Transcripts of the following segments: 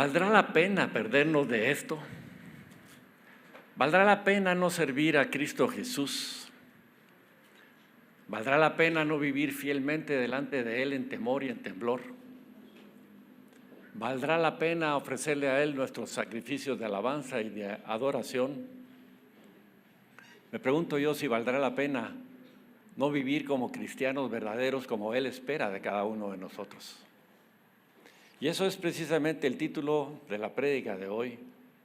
¿Valdrá la pena perdernos de esto? ¿Valdrá la pena no servir a Cristo Jesús? ¿Valdrá la pena no vivir fielmente delante de Él en temor y en temblor? ¿Valdrá la pena ofrecerle a Él nuestros sacrificios de alabanza y de adoración? Me pregunto yo si valdrá la pena no vivir como cristianos verdaderos como Él espera de cada uno de nosotros. Y eso es precisamente el título de la prédica de hoy.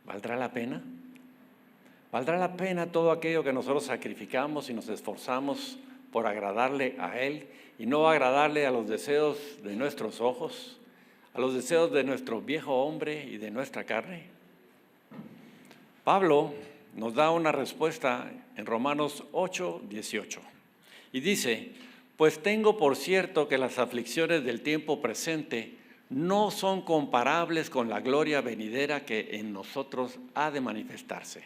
¿Valdrá la pena? ¿Valdrá la pena todo aquello que nosotros sacrificamos y nos esforzamos por agradarle a Él y no agradarle a los deseos de nuestros ojos, a los deseos de nuestro viejo hombre y de nuestra carne? Pablo nos da una respuesta en Romanos 8:18 y dice: pues tengo por cierto que las aflicciones del tiempo presente no son comparables con la gloria venidera que en nosotros ha de manifestarse.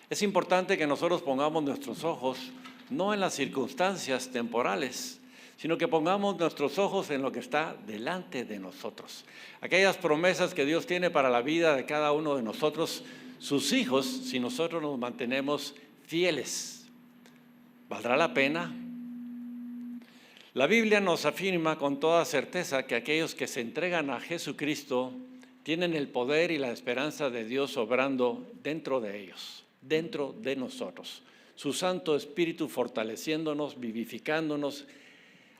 Es importante que nosotros pongamos nuestros ojos no en las circunstancias temporales, sino que pongamos nuestros ojos en lo que está delante de nosotros. Aquellas promesas que Dios tiene para la vida de cada uno de nosotros, sus hijos, si nosotros nos mantenemos fieles. ¿Valdrá la pena? La Biblia nos afirma con toda certeza que aquellos que se entregan a Jesucristo tienen el poder y la esperanza de Dios obrando dentro de ellos, dentro de nosotros. Su Santo Espíritu fortaleciéndonos, vivificándonos,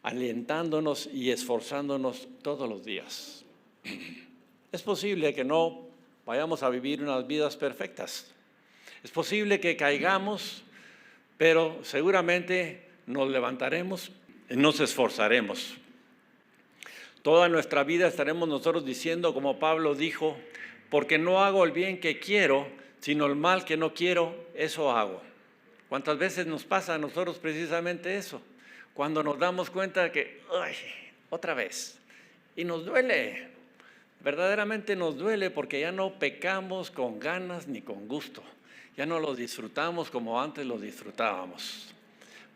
alentándonos y esforzándonos todos los días. Es posible que no vayamos a vivir unas vidas perfectas. Es posible que caigamos, pero seguramente nos levantaremos y nos esforzaremos. Toda nuestra vida estaremos nosotros diciendo, como Pablo dijo: porque no hago el bien que quiero, sino el mal que no quiero, eso hago. ¿Cuántas veces nos pasa a nosotros precisamente eso? Cuando nos damos cuenta de que, ¡ay!, otra vez. Y nos duele, verdaderamente nos duele, porque ya no pecamos con ganas ni con gusto. Ya no lo disfrutamos como antes lo disfrutábamos.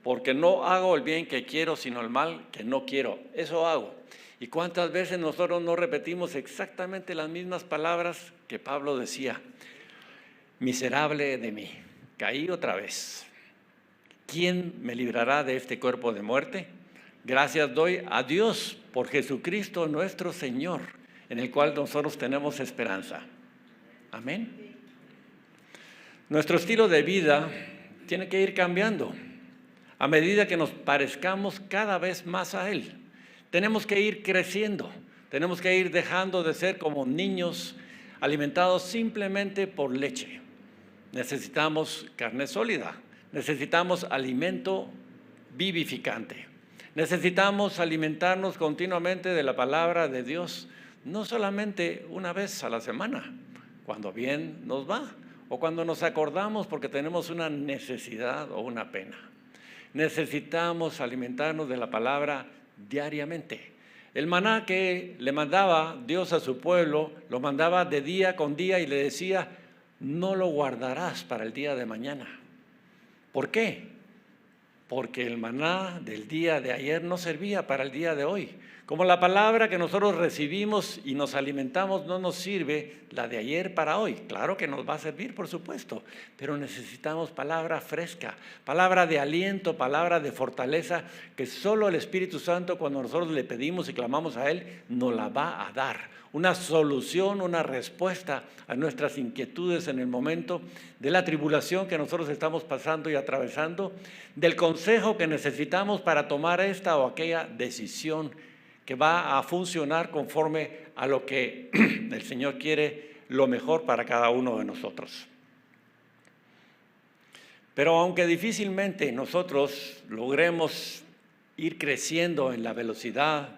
Porque no hago el bien que quiero, sino el mal que no quiero. Eso hago. ¿Y cuántas veces nosotros no repetimos exactamente las mismas palabras que Pablo decía? Miserable de mí, caí otra vez. ¿Quién me librará de este cuerpo de muerte? Gracias doy a Dios por Jesucristo nuestro Señor, en el cual nosotros tenemos esperanza. Amén. Nuestro estilo de vida tiene que ir cambiando a medida que nos parezcamos cada vez más a Él. Tenemos que ir creciendo, tenemos que ir dejando de ser como niños alimentados simplemente por leche. Necesitamos carne sólida, necesitamos alimento vivificante, necesitamos alimentarnos continuamente de la palabra de Dios, no solamente una vez a la semana, cuando bien nos va, o cuando nos acordamos porque tenemos una necesidad o una pena. Necesitamos alimentarnos de la palabra diariamente. El maná que le mandaba Dios a su pueblo, lo mandaba de día con día y le decía: no lo guardarás para el día de mañana. ¿Por qué? Porque el maná del día de ayer no servía para el día de hoy. Como la palabra que nosotros recibimos y nos alimentamos no nos sirve la de ayer para hoy. Claro que nos va a servir, por supuesto, pero necesitamos palabra fresca, palabra de aliento, palabra de fortaleza, que solo el Espíritu Santo, cuando nosotros le pedimos y clamamos a Él, nos la va a dar. Una solución, una respuesta a nuestras inquietudes en el momento de la tribulación que nosotros estamos pasando y atravesando, del consejo que necesitamos para tomar esta o aquella decisión que va a funcionar conforme a lo que el Señor quiere, lo mejor para cada uno de nosotros. Pero aunque difícilmente nosotros logremos ir creciendo en la velocidad,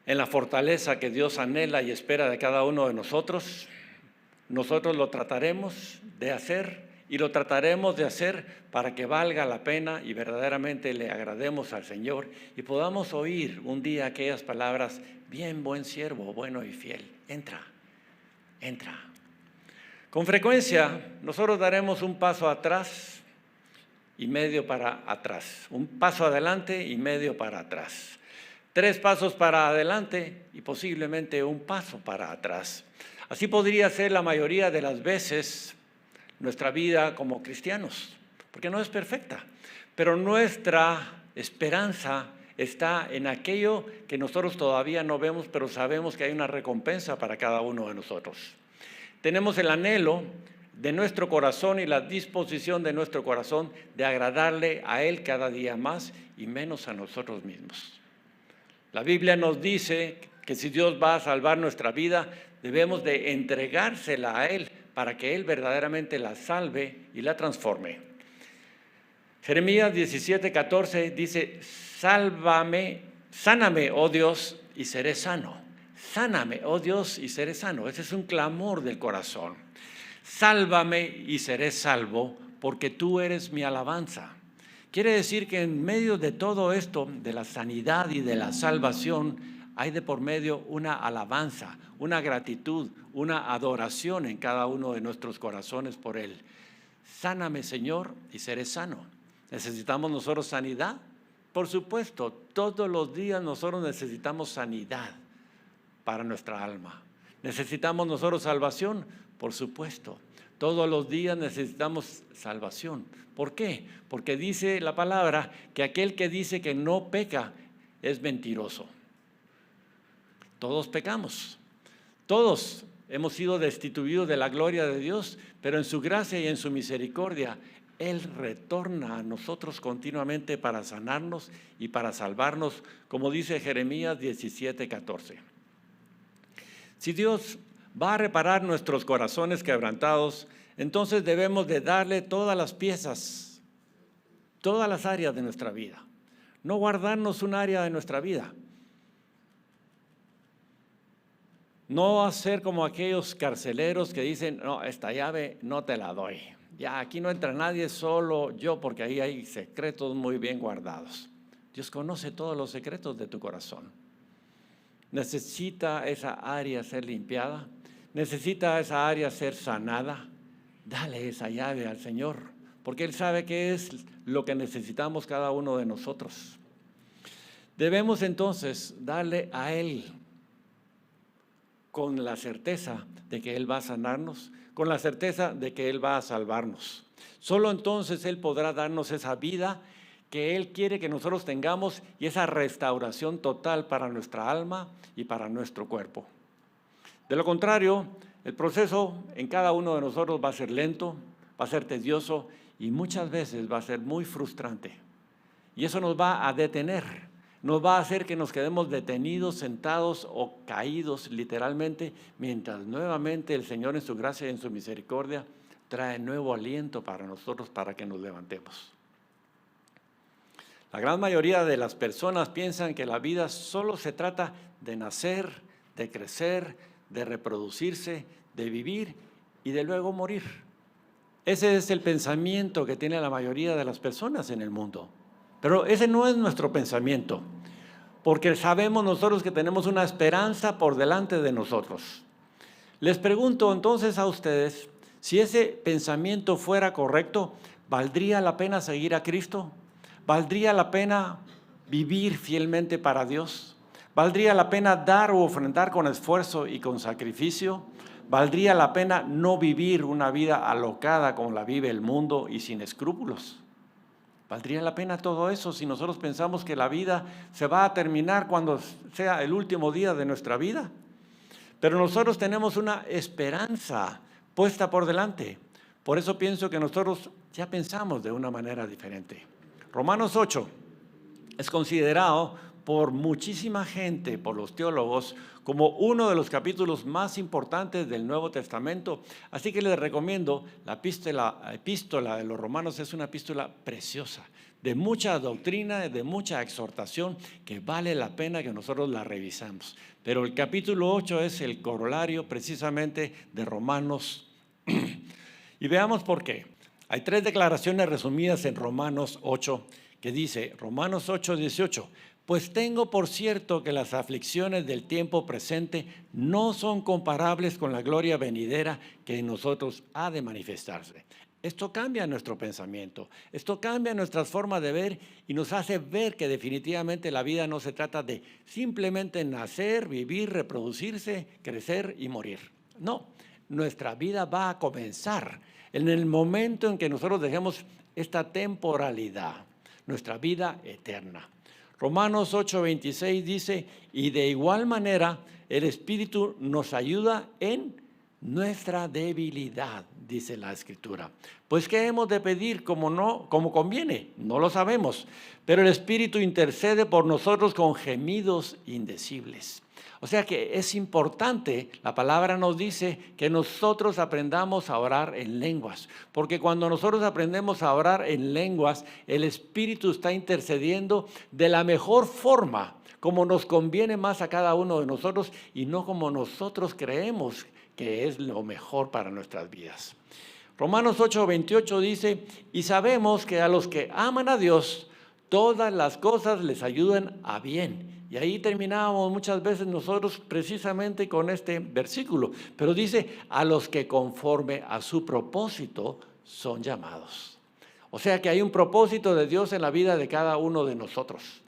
en la fortaleza que Dios anhela y espera de cada uno de nosotros, nosotros lo trataremos de hacer y lo trataremos de hacer para que valga la pena y verdaderamente le agrademos al Señor y podamos oír un día aquellas palabras: bien, buen siervo, bueno y fiel, entra, entra. Con frecuencia nosotros daremos un paso atrás y medio para atrás, un paso adelante y medio para atrás. 3 pasos para adelante y posiblemente un paso para atrás. Así podría ser la mayoría de las veces nuestra vida como cristianos, porque no es perfecta, pero nuestra esperanza está en aquello que nosotros todavía no vemos, pero sabemos que hay una recompensa para cada uno de nosotros. Tenemos el anhelo de nuestro corazón y la disposición de nuestro corazón de agradarle a Él cada día más y menos a nosotros mismos. La Biblia nos dice que si Dios va a salvar nuestra vida, debemos de entregársela a Él para que Él verdaderamente la salve y la transforme. Jeremías 17:14 dice: sáname, oh Dios, y seré sano. Sáname, oh Dios, y seré sano. Ese es un clamor del corazón. Sálvame y seré salvo, porque tú eres mi alabanza. Quiere decir que en medio de todo esto, de la sanidad y de la salvación, hay de por medio una alabanza, una gratitud, una adoración en cada uno de nuestros corazones por Él. Sáname, Señor, y seré sano. ¿Necesitamos nosotros sanidad? Por supuesto, todos los días nosotros necesitamos sanidad para nuestra alma. ¿Necesitamos nosotros salvación? Por supuesto, todos los días necesitamos salvación. ¿Por qué? Porque dice la palabra que aquel que dice que no peca es mentiroso. Todos pecamos, todos hemos sido destituidos de la gloria de Dios, pero en su gracia y en su misericordia, Él retorna a nosotros continuamente para sanarnos y para salvarnos, como dice Jeremías 17:14. Si Dios va a reparar nuestros corazones quebrantados, entonces debemos de darle todas las piezas, todas las áreas de nuestra vida. No guardarnos un área de nuestra vida. No hacer como aquellos carceleros que dicen: no, esta llave no te la doy. Ya aquí no entra nadie, solo yo, porque ahí hay secretos muy bien guardados. Dios conoce todos los secretos de tu corazón. ¿Necesita esa área ser limpiada? ¿Necesita esa área ser sanada? Dale esa llave al Señor, porque Él sabe qué es lo que necesitamos cada uno de nosotros. Debemos entonces darle a Él, con la certeza de que Él va a sanarnos, con la certeza de que Él va a salvarnos. Solo entonces Él podrá darnos esa vida que Él quiere que nosotros tengamos y esa restauración total para nuestra alma y para nuestro cuerpo. De lo contrario, el proceso en cada uno de nosotros va a ser lento, va a ser tedioso y muchas veces va a ser muy frustrante. Y eso nos va a detener. Nos va a hacer que nos quedemos detenidos, sentados o caídos literalmente, mientras nuevamente el Señor en su gracia y en su misericordia trae nuevo aliento para nosotros para que nos levantemos. La gran mayoría de las personas piensan que la vida solo se trata de nacer, de crecer, de reproducirse, de vivir y de luego morir. Ese es el pensamiento que tiene la mayoría de las personas en el mundo. Pero ese no es nuestro pensamiento, porque sabemos nosotros que tenemos una esperanza por delante de nosotros. Les pregunto entonces a ustedes, si ese pensamiento fuera correcto, ¿valdría la pena seguir a Cristo? ¿Valdría la pena vivir fielmente para Dios? ¿Valdría la pena dar o ofrendar con esfuerzo y con sacrificio? ¿Valdría la pena no vivir una vida alocada como la vive el mundo y sin escrúpulos? ¿Valdría la pena todo eso si nosotros pensamos que la vida se va a terminar cuando sea el último día de nuestra vida? Pero nosotros tenemos una esperanza puesta por delante. Por eso pienso que nosotros ya pensamos de una manera diferente. Romanos 8 es considerado por muchísima gente, por los teólogos, como uno de los capítulos más importantes del Nuevo Testamento. Así que les recomiendo la epístola de los Romanos. Es una epístola preciosa, de mucha doctrina, de mucha exhortación, que vale la pena que nosotros la revisamos. Pero el capítulo 8 es el corolario precisamente de Romanos. Y veamos por qué. Hay 3 declaraciones resumidas en Romanos 8, que dice, Romanos 8:18, pues tengo por cierto que las aflicciones del tiempo presente no son comparables con la gloria venidera que en nosotros ha de manifestarse. Esto cambia nuestro pensamiento, esto cambia nuestras formas de ver y nos hace ver que definitivamente la vida no se trata de simplemente nacer, vivir, reproducirse, crecer y morir. No, nuestra vida va a comenzar en el momento en que nosotros dejemos esta temporalidad, nuestra vida eterna. Romanos 8:26 dice, y de igual manera el Espíritu nos ayuda en nuestra debilidad, dice la Escritura. Pues ¿qué hemos de pedir como conviene? No lo sabemos, pero el Espíritu intercede por nosotros con gemidos indecibles. O sea que es importante, la palabra nos dice que nosotros aprendamos a orar en lenguas, porque cuando nosotros aprendemos a orar en lenguas, el Espíritu está intercediendo de la mejor forma, como nos conviene más a cada uno de nosotros y no como nosotros creemos que es lo mejor para nuestras vidas. Romanos 8:28 dice, y sabemos que a los que aman a Dios, todas las cosas les ayudan a bien. Y ahí terminábamos muchas veces nosotros precisamente con este versículo. Pero dice, a los que conforme a su propósito son llamados. O sea que hay un propósito de Dios en la vida de cada uno de nosotros.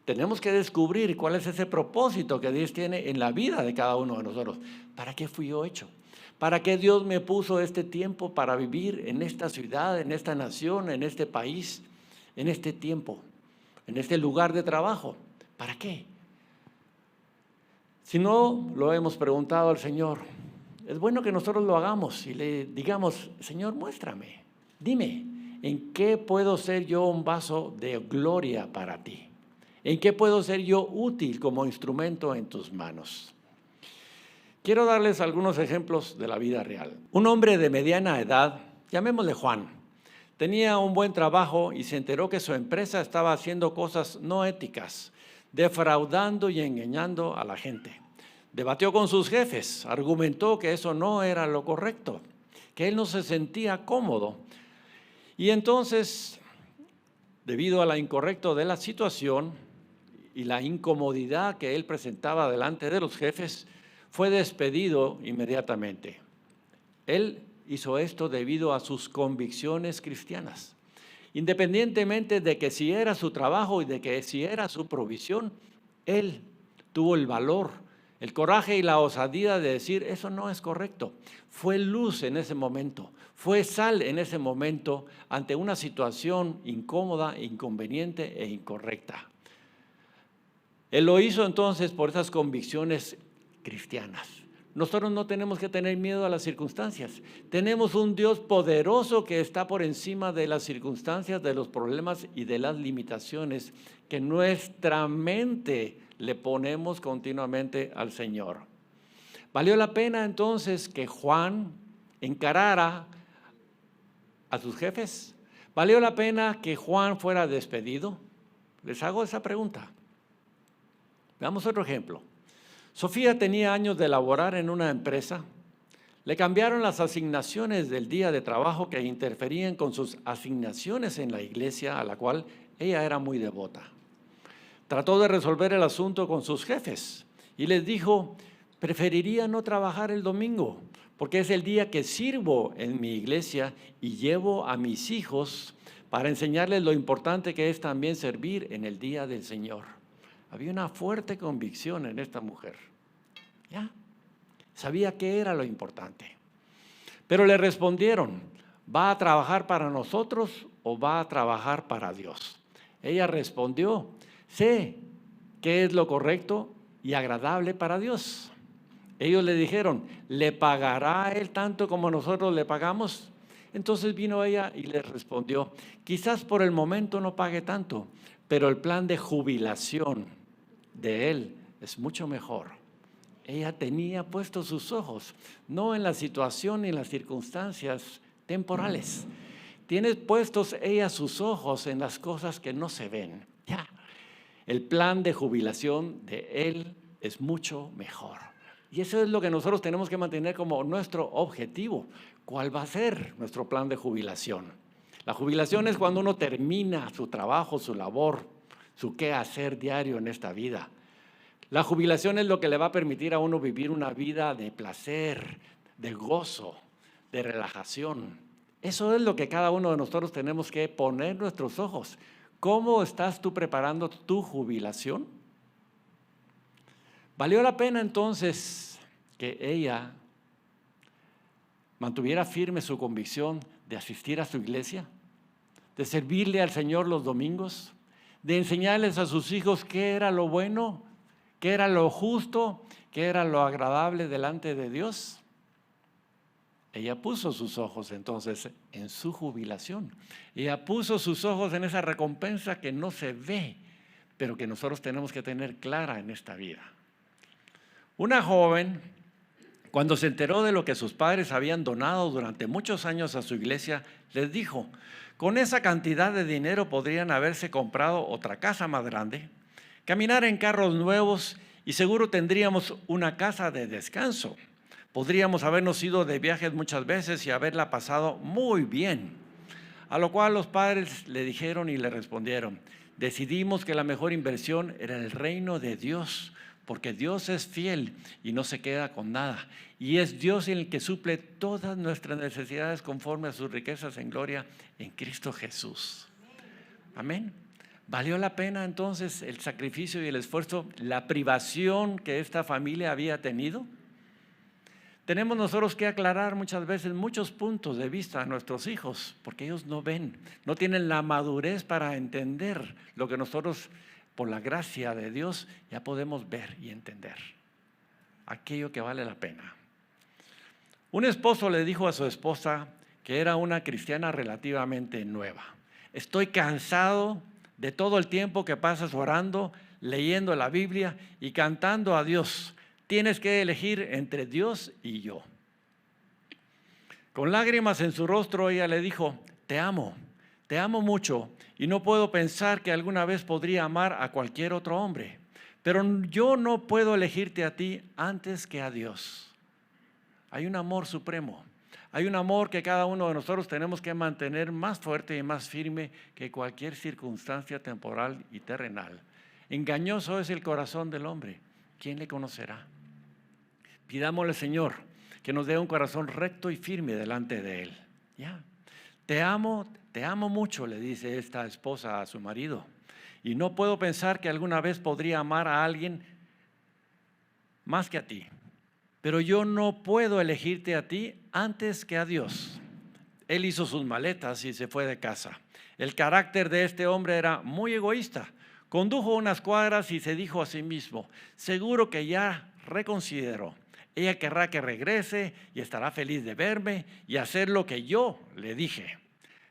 Tenemos que descubrir cuál es ese propósito que Dios tiene en la vida de cada uno de nosotros. ¿Para qué fui yo hecho? ¿Para qué Dios me puso este tiempo para vivir en esta ciudad, en esta nación, en este país, en este tiempo, en este lugar de trabajo? ¿Para qué? Si no lo hemos preguntado al Señor, es bueno que nosotros lo hagamos y le digamos, Señor, muéstrame, dime, ¿en qué puedo ser yo un vaso de gloria para ti? ¿En qué puedo ser yo útil como instrumento en tus manos? Quiero darles algunos ejemplos de la vida real. Un hombre de mediana edad, llamémosle Juan, tenía un buen trabajo y se enteró que su empresa estaba haciendo cosas no éticas, defraudando y engañando a la gente. Debatió con sus jefes, argumentó que eso no era lo correcto, que él no se sentía cómodo. Y entonces, debido a la incorrecto de la situación y la incomodidad que él presentaba delante de los jefes, fue despedido inmediatamente. Él hizo esto debido a sus convicciones cristianas. Independientemente de que si era su trabajo y de que si era su provisión, él tuvo el valor, el coraje y la osadía de decir, eso no es correcto. Fue luz en ese momento, fue sal en ese momento ante una situación incómoda, inconveniente e incorrecta. Él lo hizo entonces por esas convicciones cristianas. Nosotros no tenemos que tener miedo a las circunstancias. Tenemos un Dios poderoso que está por encima de las circunstancias, de los problemas y de las limitaciones que nuestra mente le ponemos continuamente al Señor. ¿Valió la pena entonces que Juan encarara a sus jefes? ¿Valió la pena que Juan fuera despedido? Les hago esa pregunta. Veamos otro ejemplo. Sofía tenía años de laborar en una empresa. Le cambiaron las asignaciones del día de trabajo que interferían con sus asignaciones en la iglesia a la cual ella era muy devota. Trató de resolver el asunto con sus jefes y les dijo, preferiría no trabajar el domingo porque es el día que sirvo en mi iglesia y llevo a mis hijos para enseñarles lo importante que es también servir en el día del Señor. Había una fuerte convicción en esta mujer. ¿Ya? Sabía qué era lo importante. Pero le respondieron, ¿va a trabajar para nosotros o va a trabajar para Dios? Ella respondió, sé qué es lo correcto y agradable para Dios. Ellos le dijeron, ¿le pagará él tanto como nosotros le pagamos? Entonces vino ella y le respondió, quizás por el momento no pague tanto, pero el plan de jubilación de él es mucho mejor. Ella tenía puestos sus ojos, no en la situación ni en las circunstancias temporales. Tiene puestos ella sus ojos en las cosas que no se ven. Ya. El plan de jubilación de él es mucho mejor. Y eso es lo que nosotros tenemos que mantener como nuestro objetivo. ¿Cuál va a ser nuestro plan de jubilación? La jubilación es cuando uno termina su trabajo, su labor, su quehacer diario en esta vida. La jubilación es lo que le va a permitir a uno vivir una vida de placer, de gozo, de relajación. Eso es lo que cada uno de nosotros tenemos que poner nuestros ojos. ¿Cómo estás tú preparando tu jubilación? ¿Valió la pena entonces que ella mantuviera firme su convicción de asistir a su iglesia, de servirle al Señor los domingos, de enseñarles a sus hijos qué era lo bueno, qué era lo justo, qué era lo agradable delante de Dios? Ella puso sus ojos entonces en su jubilación. Ella puso sus ojos en esa recompensa que no se ve, pero que nosotros tenemos que tener clara en esta vida. Una joven, cuando se enteró de lo que sus padres habían donado durante muchos años a su iglesia, les dijo: con esa cantidad de dinero podrían haberse comprado otra casa más grande, caminar en carros nuevos y seguro tendríamos una casa de descanso. Podríamos habernos ido de viajes muchas veces y haberla pasado muy bien. A lo cual los padres le dijeron y le respondieron: decidimos que la mejor inversión era el reino de Dios, porque Dios es fiel y no se queda con nada. Y es Dios el que suple todas nuestras necesidades conforme a sus riquezas en gloria en Cristo Jesús. Amén. ¿Valió la pena entonces el sacrificio y el esfuerzo, la privación que esta familia había tenido? Tenemos nosotros que aclarar muchas veces muchos puntos de vista a nuestros hijos, porque ellos no ven, no tienen la madurez para entender lo que nosotros, por la gracia de Dios, ya podemos ver y entender. Aquello que vale la pena. Un esposo le dijo a su esposa, que era una cristiana relativamente nueva: estoy cansado de todo el tiempo que pasas orando, leyendo la Biblia y cantando a Dios. Tienes que elegir entre Dios y yo. Con lágrimas en su rostro, ella le dijo: te amo mucho y no puedo pensar que alguna vez podría amar a cualquier otro hombre, pero yo no puedo elegirte a ti antes que a Dios. Hay un amor supremo, hay un amor que cada uno de nosotros tenemos que mantener más fuerte y más firme que cualquier circunstancia temporal y terrenal. Engañoso es el corazón del hombre, ¿quién le conocerá? Pidámosle, Señor, que nos dé un corazón recto y firme delante de Él. Ya. Te amo mucho, le dice esta esposa a su marido, y no puedo pensar que alguna vez podría amar a alguien más que a ti, pero yo no puedo elegirte a ti antes que a Dios. Él hizo sus maletas y se fue de casa. El carácter de este hombre era muy egoísta. Condujo unas cuadras y se dijo a sí mismo: seguro que ya reconsideró. Ella querrá que regrese y estará feliz de verme y hacer lo que yo le dije.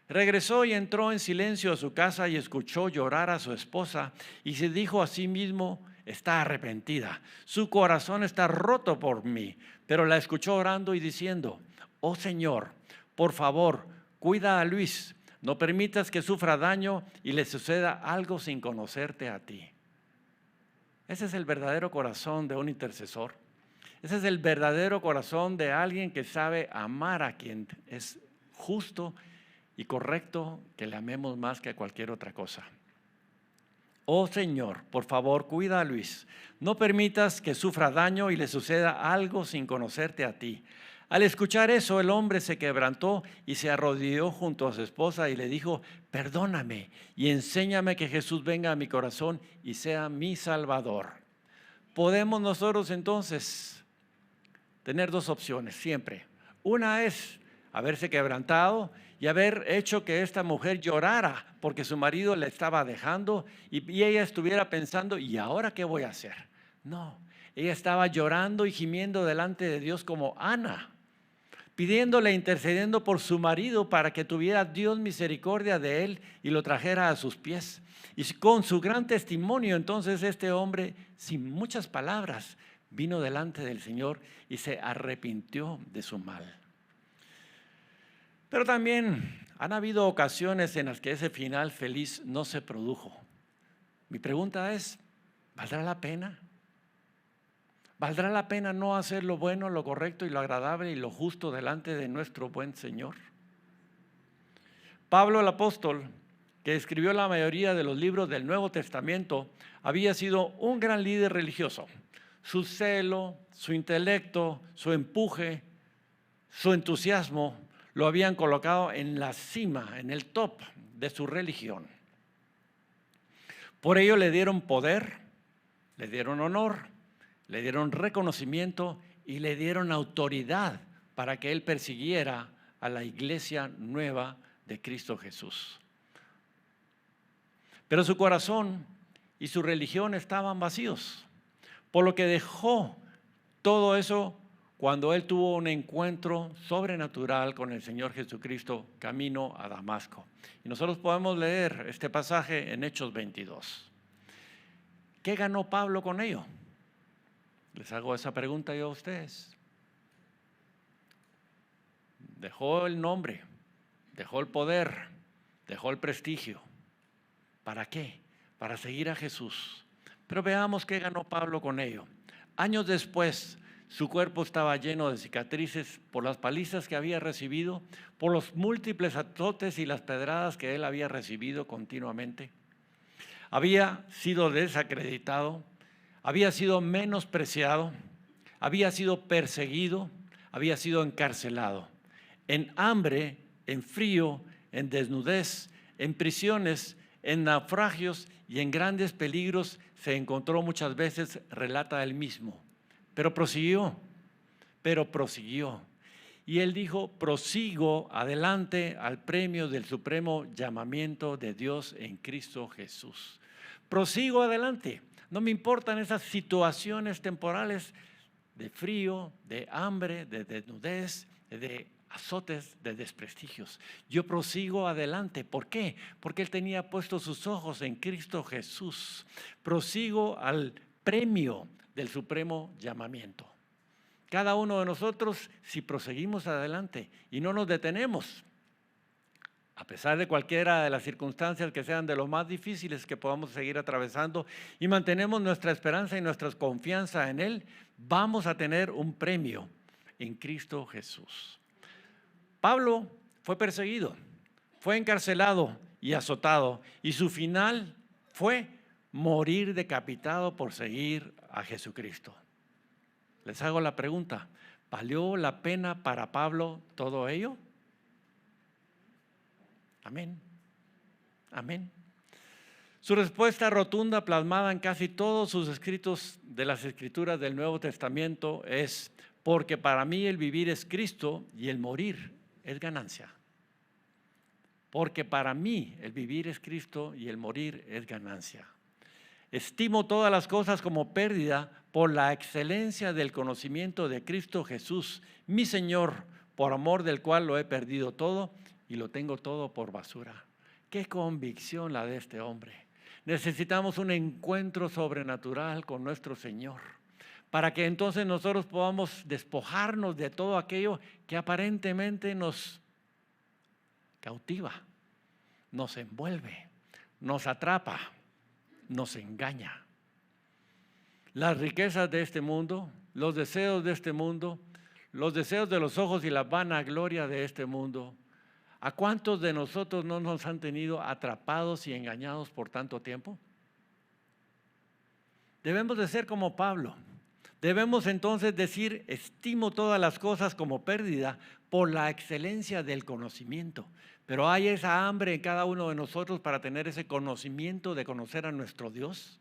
Regresó y entró en silencio a su casa y escuchó llorar a su esposa y se dijo a sí mismo: está arrepentida, su corazón está roto por mí. Pero la escuchó orando y diciendo: oh Señor, por favor, cuida a Luis, no permitas que sufra daño y le suceda algo sin conocerte a ti. Ese es el verdadero corazón de un intercesor. Ese es el verdadero corazón de alguien que sabe amar a quien es justo y correcto, que le amemos más que a cualquier otra cosa. Oh Señor, por favor, cuida a Luis. No permitas que sufra daño y le suceda algo sin conocerte a ti. Al escuchar eso, el hombre se quebrantó y se arrodilló junto a su esposa y le dijo: perdóname y enséñame que Jesús venga a mi corazón y sea mi Salvador. Podemos nosotros entonces tener dos opciones siempre. Una es haberse quebrantado y haber hecho que esta mujer llorara porque su marido la estaba dejando y ella estuviera pensando: ¿y ahora qué voy a hacer? No, ella estaba llorando y gimiendo delante de Dios como Ana, pidiéndole, intercediendo por su marido para que tuviera Dios misericordia de él y lo trajera a sus pies. Y con su gran testimonio, entonces este hombre, sin muchas palabras, vino delante del Señor y se arrepintió de su mal. Pero también han habido ocasiones en las que ese final feliz no se produjo. Mi pregunta es: ¿valdrá la pena? ¿Valdrá la pena no hacer lo bueno, lo correcto y lo agradable y lo justo delante de nuestro buen Señor? Pablo el apóstol, que escribió la mayoría de los libros del Nuevo Testamento, había sido un gran líder religioso. Su celo, su intelecto, su empuje, su entusiasmo lo habían colocado en la cima, en el top de su religión. Por ello le dieron poder, le dieron honor, le dieron reconocimiento y le dieron autoridad para que él persiguiera a la iglesia nueva de Cristo Jesús. Pero su corazón y su religión estaban vacíos, por lo que dejó todo eso cuando él tuvo un encuentro sobrenatural con el Señor Jesucristo camino a Damasco. Y nosotros podemos leer este pasaje en Hechos 22. ¿Qué ganó Pablo con ello? Les hago esa pregunta yo a ustedes. Dejó el nombre, dejó el poder, dejó el prestigio. ¿Para qué? Para seguir a Jesús. Pero veamos qué ganó Pablo con ello. Años después, su cuerpo estaba lleno de cicatrices por las palizas que había recibido, por los múltiples azotes y las pedradas que él había recibido continuamente. Había sido desacreditado, había sido menospreciado, había sido perseguido, había sido encarcelado. En hambre, en frío, en desnudez, en prisiones, en naufragios y en grandes peligros se encontró muchas veces, relata él mismo. Pero prosiguió. Y él dijo, prosigo adelante al premio del supremo llamamiento de Dios en Cristo Jesús. Prosigo adelante. No me importan esas situaciones temporales de frío, de hambre, de desnudez, de azotes, de desprestigios. Yo prosigo adelante. ¿Por qué? Porque él tenía puestos sus ojos en Cristo Jesús. Prosigo al premio del supremo llamamiento. Cada uno de nosotros, si proseguimos adelante y no nos detenemos, a pesar de cualquiera de las circunstancias que sean de lo más difíciles que podamos seguir atravesando y mantenemos nuestra esperanza y nuestra confianza en Él, vamos a tener un premio en Cristo Jesús. Pablo fue perseguido, fue encarcelado y azotado, y su final fue morir decapitado por seguir a Jesucristo. Les hago la pregunta, ¿valió la pena para Pablo todo ello? Amén. Amén. Su respuesta rotunda, plasmada en casi todos sus escritos de las Escrituras del Nuevo Testamento, es: porque para mí el vivir es Cristo y el morir es ganancia. Porque para mí el vivir es Cristo y el morir es ganancia. Estimo todas las cosas como pérdida por la excelencia del conocimiento de Cristo Jesús, mi Señor, por amor del cual lo he perdido todo y lo tengo todo por basura. Qué convicción la de este hombre. Necesitamos un encuentro sobrenatural con nuestro Señor, para que entonces nosotros podamos despojarnos de todo aquello que aparentemente nos cautiva, nos envuelve, nos atrapa, nos engaña. Las riquezas de este mundo, los deseos de este mundo, los deseos de los ojos y la vanagloria de este mundo, ¿a cuántos de nosotros no nos han tenido atrapados y engañados por tanto tiempo? Debemos de ser como Pablo. Debemos entonces decir, estimo todas las cosas como pérdida por la excelencia del conocimiento. Pero hay esa hambre en cada uno de nosotros para tener ese conocimiento de conocer a nuestro Dios.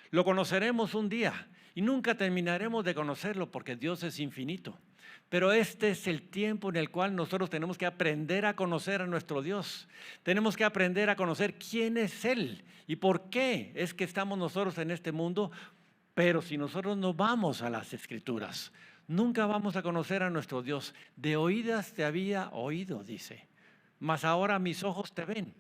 Lo conoceremos un día y nunca terminaremos de conocerlo porque Dios es infinito. Pero este es el tiempo en el cual nosotros tenemos que aprender a conocer a nuestro Dios. Tenemos que aprender a conocer quién es Él y por qué es que estamos nosotros en este mundo. Pero si nosotros no vamos a las Escrituras, nunca vamos a conocer a nuestro Dios. De oídas te había oído, dice, mas ahora mis ojos te ven.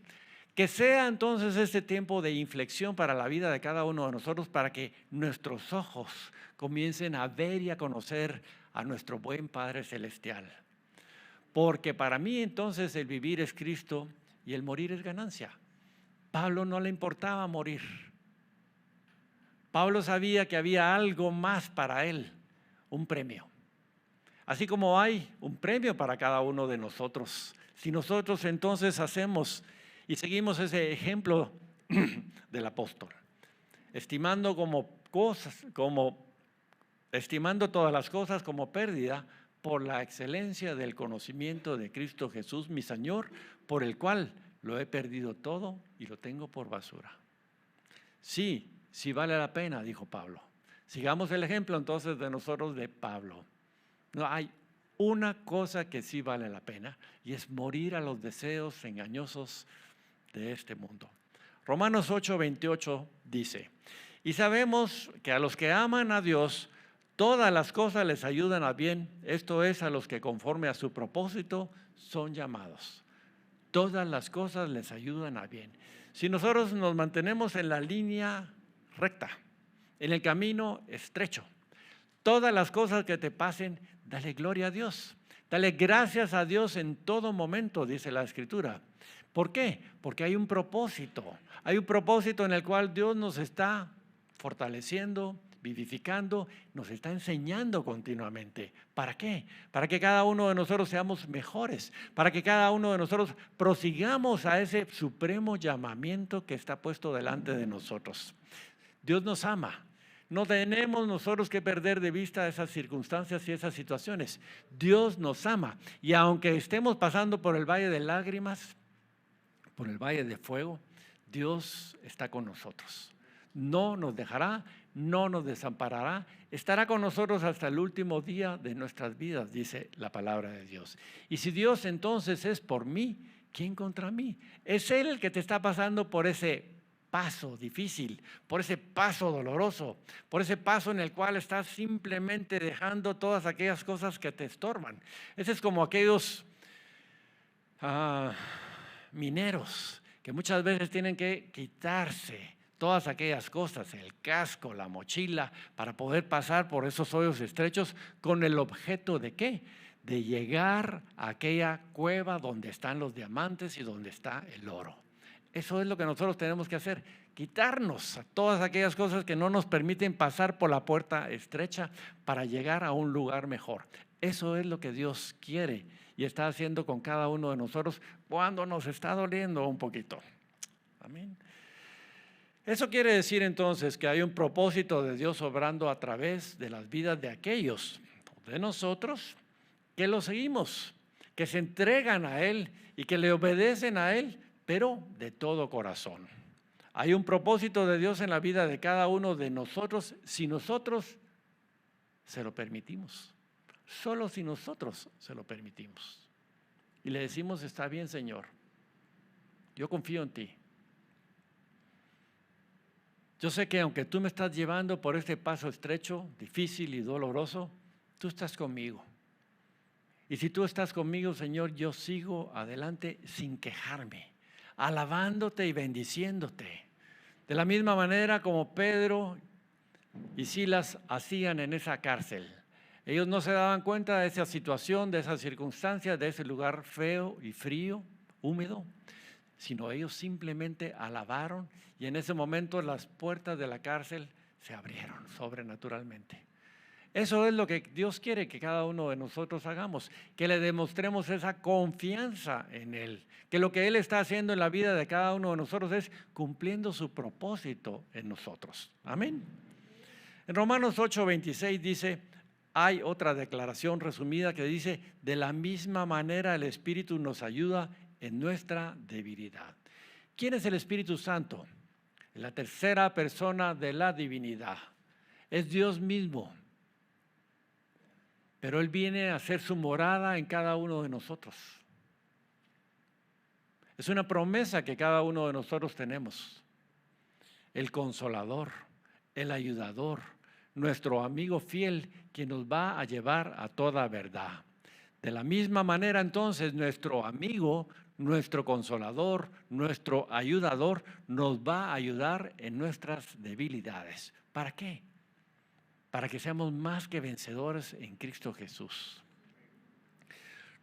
Que sea entonces este tiempo de inflexión para la vida de cada uno de nosotros, para que nuestros ojos comiencen a ver y a conocer a nuestro buen Padre Celestial. Porque para mí entonces el vivir es Cristo y el morir es ganancia. Pablo no le importaba morir. Pablo sabía que había algo más para él, un premio. Así como hay un premio para cada uno de nosotros. Si nosotros entonces hacemos y seguimos ese ejemplo del apóstol, estimando todas las cosas como pérdida por la excelencia del conocimiento de Cristo Jesús, mi Señor, por el cual lo he perdido todo y lo tengo por basura. Sí, sí vale la pena, dijo Pablo. Sigamos el ejemplo entonces de nosotros de Pablo. No hay una cosa que sí vale la pena y es morir a los deseos engañosos de este mundo. Romanos 8:28 dice: y sabemos que a los que aman a Dios, todas las cosas les ayudan a bien, esto es, a los que conforme a su propósito son llamados. Todas las cosas les ayudan a bien. Si nosotros nos mantenemos en la línea recta, en el camino estrecho, todas las cosas que te pasen, dale gloria a Dios. Dale gracias a Dios en todo momento, dice la Escritura. ¿Por qué? Porque hay un propósito. Hay un propósito en el cual Dios nos está fortaleciendo, vivificando, nos está enseñando continuamente. ¿Para qué? Para que cada uno de nosotros seamos mejores, para que cada uno de nosotros prosigamos a ese supremo llamamiento que está puesto delante de nosotros. Dios nos ama. No tenemos nosotros que perder de vista esas circunstancias y esas situaciones. Dios nos ama. Y aunque estemos pasando por el valle de lágrimas, por el valle de fuego, Dios está con nosotros. No nos dejará, no nos desamparará, estará con nosotros hasta el último día de nuestras vidas, dice la palabra de Dios. Y si Dios entonces es por mí, ¿quién contra mí? Es Él el que te está pasando por ese paso difícil, por ese paso doloroso, por ese paso en el cual estás simplemente dejando todas aquellas cosas que te estorban. Ese es como aquellos mineros que muchas veces tienen que quitarse todas aquellas cosas, el casco, la mochila, para poder pasar por esos hoyos estrechos con el objeto de ¿qué? De llegar a aquella cueva donde están los diamantes y donde está el oro. Eso es lo que nosotros tenemos que hacer, quitarnos a todas aquellas cosas que no nos permiten pasar por la puerta estrecha para llegar a un lugar mejor. Eso es lo que Dios quiere y está haciendo con cada uno de nosotros cuando nos está doliendo un poquito. Amén. Eso quiere decir entonces que hay un propósito de Dios obrando a través de las vidas de aquellos de nosotros que lo seguimos, que se entregan a Él y que le obedecen a Él, pero de todo corazón. Hay un propósito de Dios en la vida de cada uno de nosotros si nosotros se lo permitimos. Solo si nosotros se lo permitimos. Y le decimos: está bien, Señor, yo confío en ti. Yo sé que aunque tú me estás llevando por este paso estrecho, difícil y doloroso, tú estás conmigo. Y si tú estás conmigo, Señor, yo sigo adelante sin quejarme, alabándote y bendiciéndote. De la misma manera como Pedro y Silas hacían en esa cárcel. Ellos no se daban cuenta de esa situación, de esas circunstancias, de ese lugar feo y frío, húmedo, sino ellos simplemente alabaron y en ese momento las puertas de la cárcel se abrieron sobrenaturalmente. Eso es lo que Dios quiere que cada uno de nosotros hagamos, que le demostremos esa confianza en Él, que lo que Él está haciendo en la vida de cada uno de nosotros es cumpliendo su propósito en nosotros. Amén. En Romanos 8:26 dice, hay otra declaración resumida que dice: de la misma manera el Espíritu nos ayuda en nuestra debilidad. ¿Quién es el Espíritu Santo? La tercera persona de la divinidad. Es Dios mismo. Pero Él viene a hacer su morada en cada uno de nosotros. Es una promesa que cada uno de nosotros tenemos. El Consolador, el Ayudador, nuestro amigo fiel, quien nos va a llevar a toda verdad. De la misma manera, entonces, nuestro amigo, nuestro Consolador, nuestro Ayudador, nos va a ayudar en nuestras debilidades. ¿Para qué? Para que seamos más que vencedores en Cristo Jesús.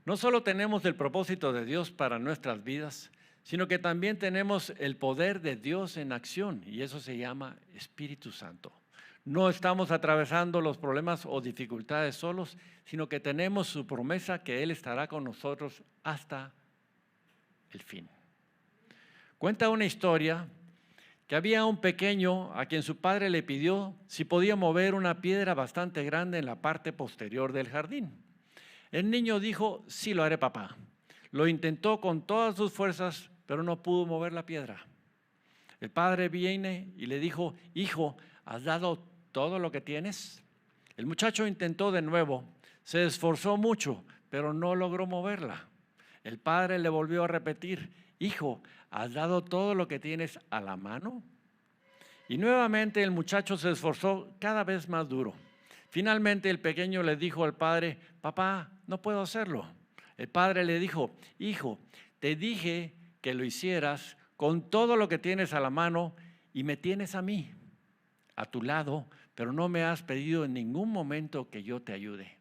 No solo tenemos el propósito de Dios para nuestras vidas, sino que también tenemos el poder de Dios en acción, y eso se llama Espíritu Santo. No estamos atravesando los problemas o dificultades solos, sino que tenemos su promesa que Él estará con nosotros hasta el fin. Cuenta una historia que había un pequeño a quien su padre le pidió si podía mover una piedra bastante grande en la parte posterior del jardín. El niño dijo, sí lo haré, papá. Lo intentó con todas sus fuerzas, pero no pudo mover la piedra. El padre viene y le dijo, hijo, ¿has dado todo lo que tienes? El muchacho intentó de nuevo, se esforzó mucho, pero no logró moverla. El padre le volvió a repetir, hijo, ¿has dado todo lo que tienes a la mano? Y nuevamente el muchacho se esforzó cada vez más duro. Finalmente el pequeño le dijo al padre, papá, no puedo hacerlo. El padre le dijo, hijo, te dije que lo hicieras con todo lo que tienes a la mano y me tienes a mí, a tu lado, pero no me has pedido en ningún momento que yo te ayude.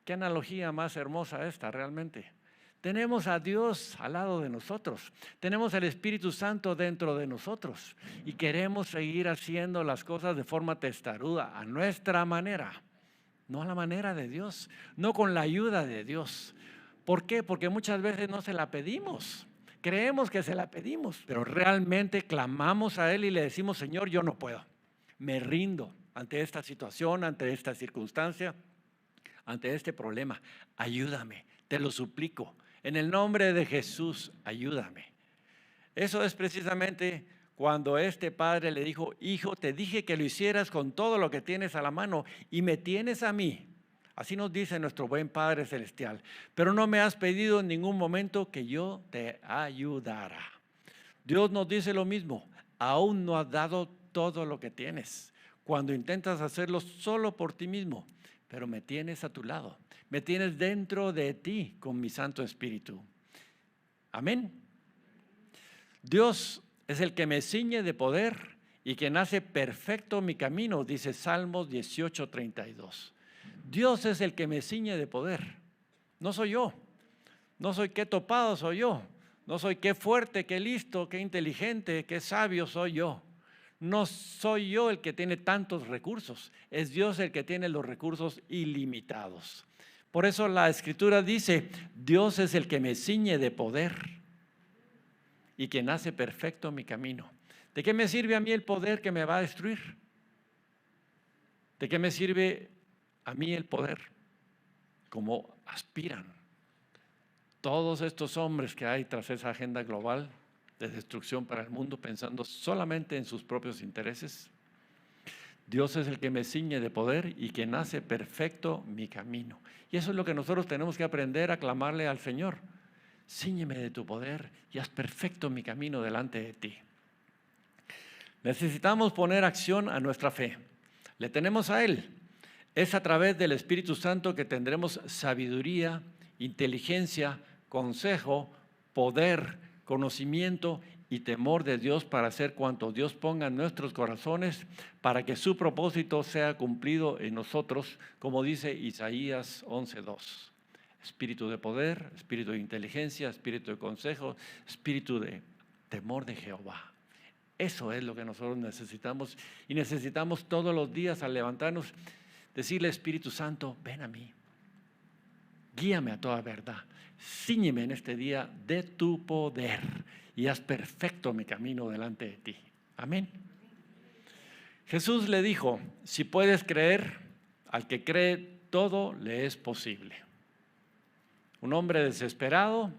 Qué analogía más hermosa esta realmente. Tenemos a Dios al lado de nosotros, tenemos al Espíritu Santo dentro de nosotros y queremos seguir haciendo las cosas de forma testaruda, a nuestra manera, no a la manera de Dios, no con la ayuda de Dios. ¿Por qué? Porque muchas veces no se la pedimos, creemos que se la pedimos, pero realmente clamamos a Él y le decimos, Señor, yo no puedo, me rindo ante esta situación, ante esta circunstancia, ante este problema, ayúdame, te lo suplico. En el nombre de Jesús, ayúdame. Eso es precisamente cuando este padre le dijo, hijo, te dije que lo hicieras con todo lo que tienes a la mano y me tienes a mí. Así nos dice nuestro buen Padre Celestial. Pero no me has pedido en ningún momento que yo te ayudara. Dios nos dice lo mismo, aún no has dado todo lo que tienes. Cuando intentas hacerlo solo por ti mismo, pero me tienes a tu lado, me tienes dentro de ti con mi Santo Espíritu. Amén. Dios es el que me ciñe de poder y quien hace perfecto mi camino, dice Salmos 18:32. Dios es el que me ciñe de poder, no soy yo, no soy qué topado soy yo, no soy qué fuerte, qué listo, qué inteligente, qué sabio soy yo. No soy yo el que tiene tantos recursos, es Dios el que tiene los recursos ilimitados. Por eso la Escritura dice, Dios es el que me ciñe de poder y quien hace perfecto mi camino. ¿De qué me sirve a mí el poder que me va a destruir? ¿De qué me sirve a mí el poder? Como aspiran todos estos hombres que hay tras esa agenda global de destrucción para el mundo, pensando solamente en sus propios intereses. Dios es el que me ciñe de poder y quien hace perfecto mi camino. Y eso es lo que nosotros tenemos que aprender a clamarle al Señor. Cíñeme de tu poder y haz perfecto mi camino delante de ti. Necesitamos poner acción a nuestra fe. Le tenemos a Él. Es a través del Espíritu Santo que tendremos sabiduría, inteligencia, consejo, poder, conocimiento y temor de Dios para hacer cuanto Dios ponga en nuestros corazones para que su propósito sea cumplido en nosotros, como dice Isaías 11:2. Espíritu de poder, espíritu de inteligencia, espíritu de consejo, espíritu de temor de Jehová. Eso es lo que nosotros necesitamos y necesitamos todos los días al levantarnos decirle, Espíritu Santo, ven a mí, guíame a toda verdad, cíñeme en este día de tu poder y haz perfecto mi camino delante de ti. Amén. Jesús le dijo, si puedes creer, al que cree todo le es posible. Un hombre desesperado,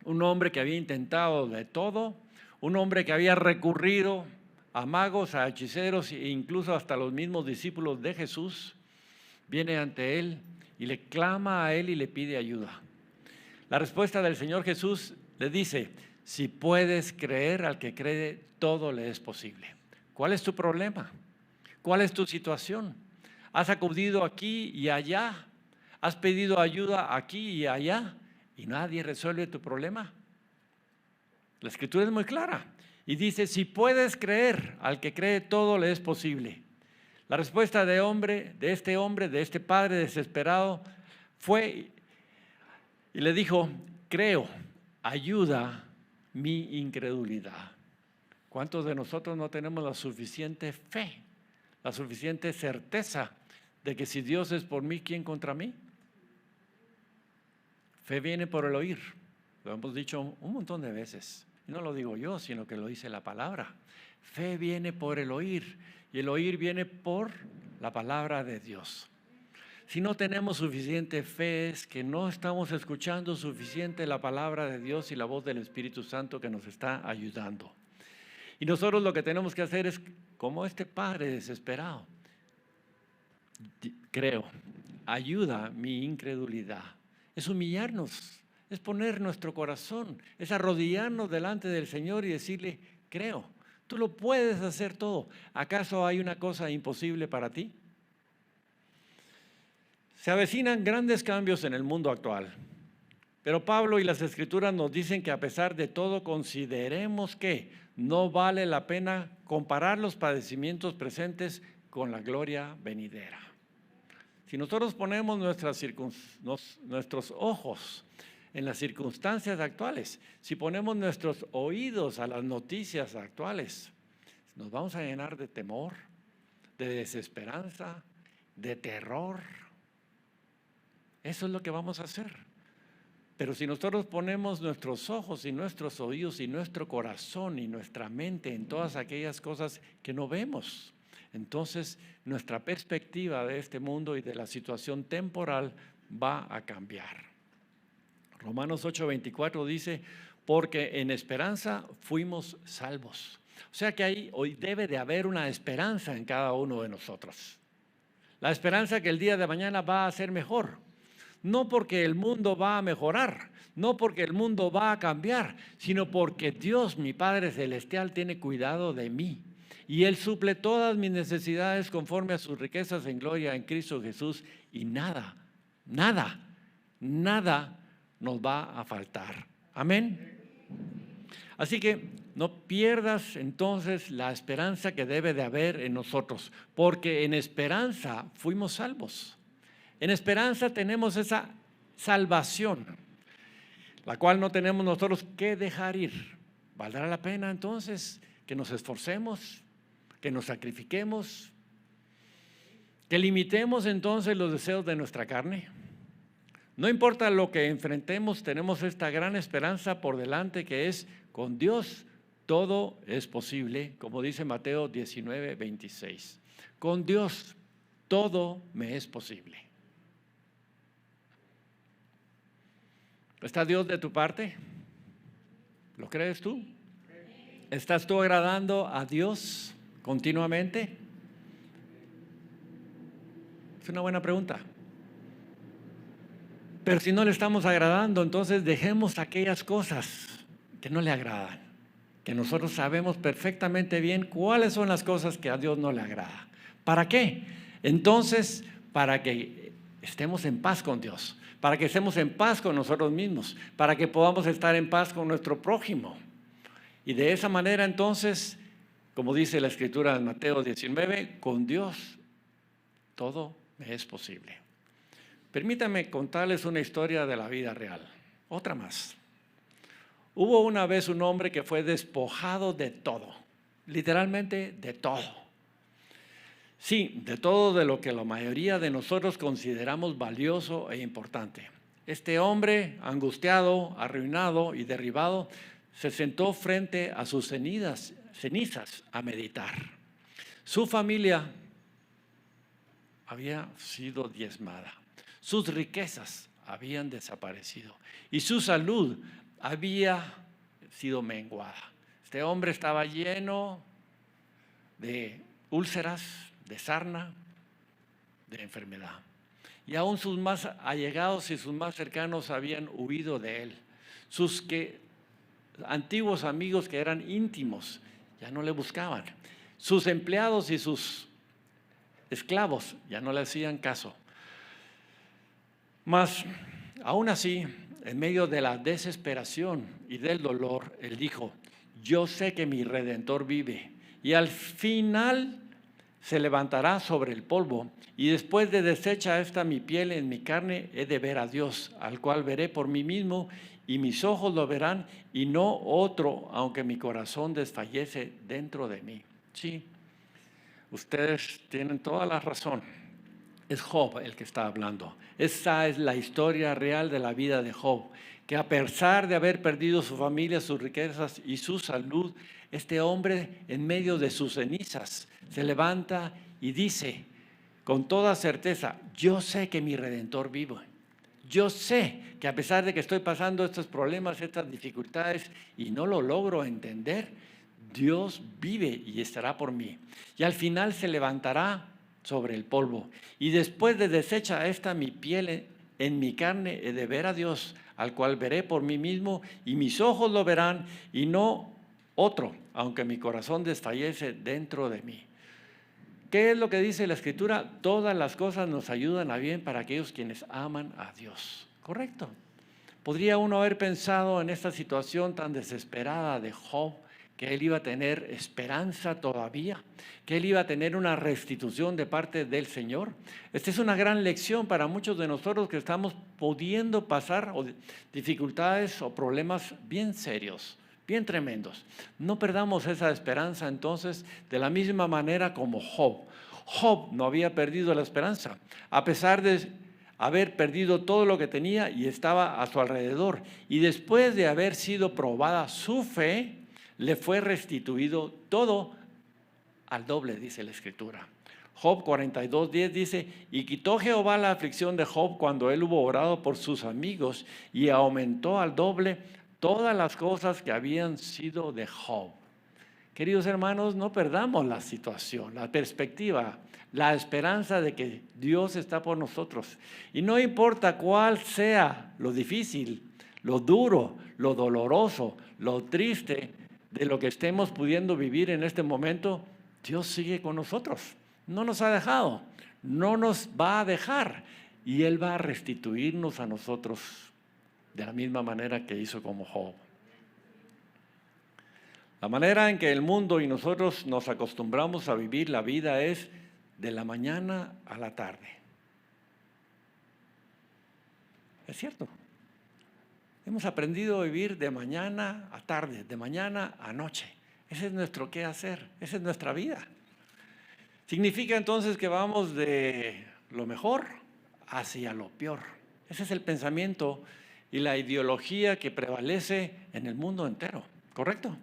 un hombre que había intentado de todo, un hombre que había recurrido a magos, a hechiceros e incluso hasta los mismos discípulos de Jesús, viene ante él y le clama a él y le pide ayuda. La respuesta del Señor Jesús le dice, si puedes creer, al que cree todo le es posible. ¿Cuál es tu problema? ¿Cuál es tu situación? ¿Has acudido aquí y allá? ¿Has pedido ayuda aquí y allá? ¿Y nadie resuelve tu problema? La Escritura es muy clara y dice, si puedes creer, al que cree todo le es posible. La respuesta de este padre desesperado fue y le dijo, creo, ayuda mi incredulidad. ¿Cuántos de nosotros no tenemos la suficiente fe, la suficiente certeza de que si Dios es por mí, ¿quién contra mí? Fe viene por el oír, lo hemos dicho un montón de veces. Y no lo digo yo, sino que lo dice la palabra. Fe viene por el oír y el oír viene por la palabra de Dios. Si no tenemos suficiente fe, es que no estamos escuchando suficiente la palabra de Dios y la voz del Espíritu Santo que nos está ayudando. Y nosotros lo que tenemos que hacer es, como este padre desesperado, creo, ayuda mi incredulidad. Es humillarnos, es poner nuestro corazón, es arrodillarnos delante del Señor y decirle, creo, tú lo puedes hacer todo. ¿Acaso hay una cosa imposible para ti? Se avecinan grandes cambios en el mundo actual, pero Pablo y las Escrituras nos dicen que a pesar de todo consideremos que no vale la pena comparar los padecimientos presentes con la gloria venidera. Si nosotros ponemos nuestros ojos en las circunstancias actuales, si ponemos nuestros oídos a las noticias actuales, nos vamos a llenar de temor, de desesperanza, de terror. Eso es lo que vamos a hacer. Pero si nosotros ponemos nuestros ojos y nuestros oídos y nuestro corazón y nuestra mente en todas aquellas cosas que no vemos, entonces nuestra perspectiva de este mundo y de la situación temporal va a cambiar. Romanos 8:24 dice, porque en esperanza fuimos salvos. O sea que hoy debe de haber una esperanza en cada uno de nosotros. La esperanza que el día de mañana va a ser mejor. No porque el mundo va a mejorar, no porque el mundo va a cambiar, sino porque Dios, mi Padre Celestial, tiene cuidado de mí. Y Él suple todas mis necesidades conforme a sus riquezas en gloria en Cristo Jesús. Y nada nos va a faltar. Amén. Así que no pierdas entonces la esperanza que debe de haber en nosotros, porque en esperanza fuimos salvos. En esperanza tenemos esa salvación, la cual no tenemos nosotros que dejar ir. ¿Valdrá la pena entonces que nos esforcemos, que nos sacrifiquemos, que limitemos entonces los deseos de nuestra carne? No importa lo que enfrentemos, tenemos esta gran esperanza por delante que es, con Dios todo es posible, como dice Mateo 19:26. Con Dios todo me es posible. ¿Está Dios de tu parte? ¿Lo crees tú? ¿Estás tú agradando a Dios continuamente? Es una buena pregunta. Pero si no le estamos agradando, entonces dejemos aquellas cosas que no le agradan, que nosotros sabemos perfectamente bien cuáles son las cosas que a Dios no le agrada. ¿Para qué? Entonces, para que estemos en paz con Dios, para que estemos en paz con nosotros mismos, para que podamos estar en paz con nuestro prójimo. Y de esa manera entonces, como dice la Escritura en Mateo 19, con Dios todo me es posible. Permítanme contarles una historia de la vida real, otra más. Hubo una vez un hombre que fue despojado de todo, literalmente de todo. Sí, de todo de lo que la mayoría de nosotros consideramos valioso e importante. Este hombre, angustiado, arruinado y derribado, se sentó frente a sus cenizas a meditar. Su familia había sido diezmada, sus riquezas habían desaparecido y su salud había sido menguada. Este hombre estaba lleno de úlceras, de sarna, de enfermedad. Y aún sus más allegados y sus más cercanos habían huido de él. Sus antiguos amigos que eran íntimos ya no le buscaban. Sus empleados y sus esclavos ya no le hacían caso. Mas, aún así, en medio de la desesperación y del dolor, él dijo, yo sé que mi Redentor vive y al final se levantará sobre el polvo y después de deshecha esta mi piel en mi carne, he de ver a Dios, al cual veré por mí mismo y mis ojos lo verán y no otro, aunque mi corazón desfallece dentro de mí. Sí, ustedes tienen toda la razón. Es Job el que está hablando. Esa es la historia real de la vida de Job, que a pesar de haber perdido su familia, sus riquezas y su salud, este hombre en medio de sus cenizas se levanta y dice, con toda certeza, yo sé que mi Redentor vive. Yo sé que a pesar de que estoy pasando estos problemas, estas dificultades y no lo logro entender, Dios vive y estará por mí. Y al final se levantará sobre el polvo. Y después de deshecha esta mi piel, en mi carne he de ver a Dios, al cual veré por mí mismo, y mis ojos lo verán, y no otro, aunque mi corazón desfallece dentro de mí. ¿Qué es lo que dice la Escritura? Todas las cosas nos ayudan a bien para aquellos quienes aman a Dios. ¿Correcto? ¿Podría uno haber pensado en esta situación tan desesperada de Job, que él iba a tener esperanza todavía, que él iba a tener una restitución de parte del Señor? Esta es una gran lección para muchos de nosotros que estamos pudiendo pasar dificultades o problemas bien serios, bien tremendos. No perdamos esa esperanza entonces de la misma manera como Job. Job no había perdido la esperanza, a pesar de haber perdido todo lo que tenía y estaba a su alrededor. Y después de haber sido probada su fe, le fue restituido todo al doble, dice la Escritura. Job 42:10 dice, y quitó Jehová la aflicción de Job cuando él hubo orado por sus amigos y aumentó al doble todas las cosas que habían sido de Job. Queridos hermanos, no perdamos la situación, la perspectiva, la esperanza de que Dios está por nosotros. Y no importa cuál sea lo difícil, lo duro, lo doloroso, lo triste de lo que estemos pudiendo vivir en este momento, Dios sigue con nosotros. No nos ha dejado, no nos va a dejar. Y Él va a restituirnos a nosotros de la misma manera que hizo como Job. La manera en que el mundo y nosotros nos acostumbramos a vivir la vida es de la mañana a la tarde. Es cierto. Hemos aprendido a vivir de mañana a tarde, de mañana a noche. Ese es nuestro qué hacer, esa es nuestra vida. Significa entonces que vamos de lo mejor hacia lo peor. Ese es el pensamiento y la ideología que prevalece en el mundo entero, ¿correcto?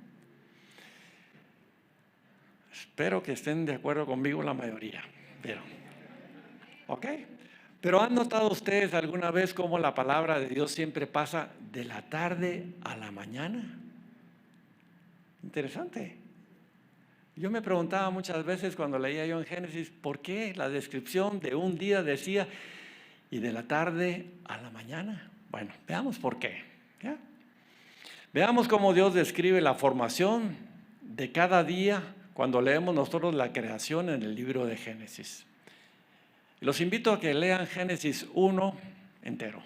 Espero que estén de acuerdo conmigo la mayoría. ¿Ok? Pero ¿han notado ustedes alguna vez cómo la palabra de Dios siempre pasa de la tarde a la mañana? Interesante. Yo me preguntaba muchas veces cuando leía yo en Génesis, ¿por qué la descripción de un día decía y de la tarde a la mañana? Bueno, veamos por qué. ¿Ya? Veamos cómo Dios describe la formación de cada día cuando leemos nosotros la creación en el libro de Génesis. Los invito a que lean Génesis 1 entero.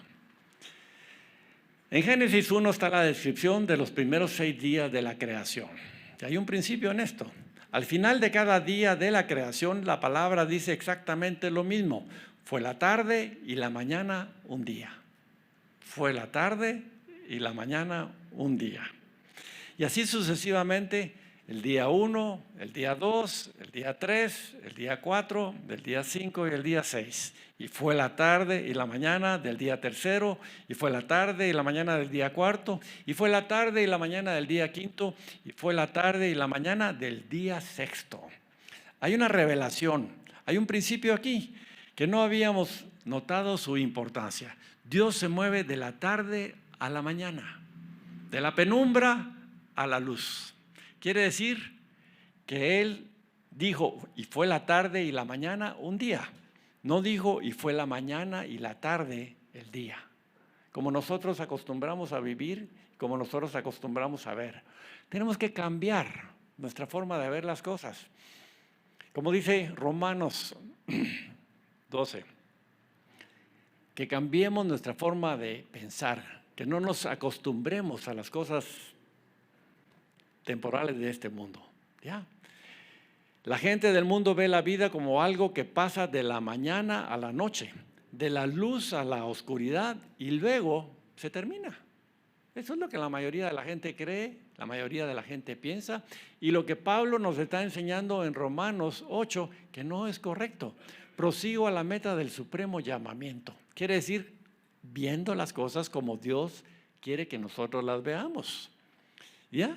En Génesis 1 está la descripción de los primeros 6 días de la creación. Y hay un principio en esto. Al final de cada día de la creación, la palabra dice exactamente lo mismo. Fue la tarde y la mañana un día. Fue la tarde y la mañana un día. Y así sucesivamente, el día 1, el día 2, el día 3, el día 4, el día 5 y el día 6. Y fue la tarde y la mañana del día tercero, y fue la tarde y la mañana del día cuarto, y fue la tarde y la mañana del día quinto, y fue la tarde y la mañana del día sexto. Hay una revelación, hay un principio aquí que no habíamos notado su importancia. Dios se mueve de la tarde a la mañana, de la penumbra a la luz. Quiere decir que Él dijo, y fue la tarde y la mañana un día. No dijo, y fue la mañana y la tarde el día. Como nosotros acostumbramos a vivir, como nosotros acostumbramos a ver. Tenemos que cambiar nuestra forma de ver las cosas. Como dice Romanos 12, que cambiemos nuestra forma de pensar, que no nos acostumbremos a las cosas temporales de este mundo. ¿Ya? La gente del mundo ve la vida como algo que pasa de la mañana a la noche, de la luz a la oscuridad y luego se termina. Eso es lo que la mayoría de la gente cree, la mayoría de la gente piensa, y lo que Pablo nos está enseñando en Romanos 8, que no es correcto. Prosigo a la meta del supremo llamamiento. Quiere decir, viendo las cosas como Dios quiere que nosotros las veamos. ¿Ya?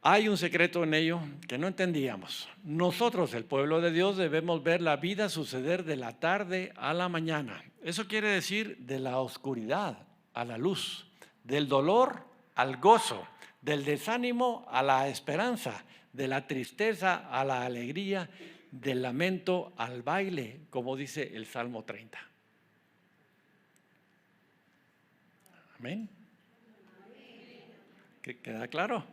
Hay un secreto en ello que no entendíamos. Nosotros, el pueblo de Dios, debemos ver la vida suceder de la tarde a la mañana. Eso quiere decir de la oscuridad a la luz, del dolor al gozo, del desánimo a la esperanza, de la tristeza a la alegría, del lamento al baile, como dice el Salmo 30. Amén. ¿Queda claro?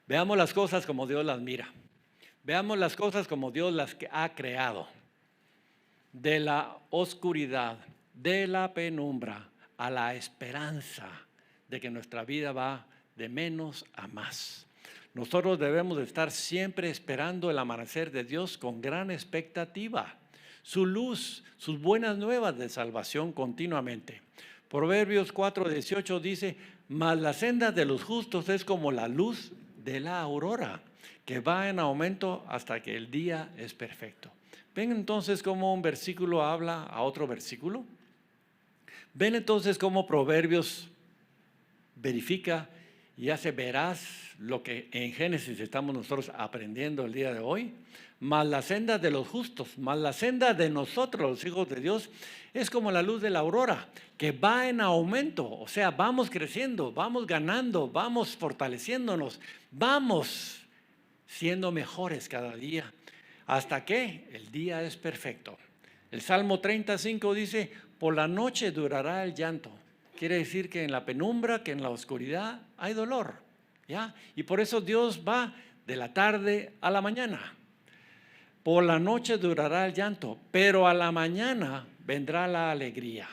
Veamos las cosas como Dios las mira. Veamos las cosas como Dios las ha creado. De la oscuridad, de la penumbra, a la esperanza de que nuestra vida va de menos a más. Nosotros debemos de estar siempre esperando el amanecer de Dios con gran expectativa. Su luz, sus buenas nuevas de salvación continuamente. Proverbios 4:18 dice: mas la senda de los justos es como la luz de la aurora, que va en aumento hasta que el día es perfecto. ¿Ven entonces cómo un versículo habla a otro versículo? ¿Ven entonces cómo Proverbios verifica y hace veraz lo que en Génesis estamos nosotros aprendiendo el día de hoy? Mas la senda de los justos, mas la senda de nosotros, los hijos de Dios, es como la luz de la aurora, que va en aumento. O sea, vamos creciendo, vamos ganando, vamos fortaleciéndonos, vamos siendo mejores cada día, hasta que el día es perfecto. El Salmo 35 dice: por la noche durará el llanto. Quiere decir que en la penumbra, que en la oscuridad hay dolor, ¿ya? Y por eso Dios va de la tarde a la mañana. Por la noche durará el llanto, pero a la mañana vendrá la alegría.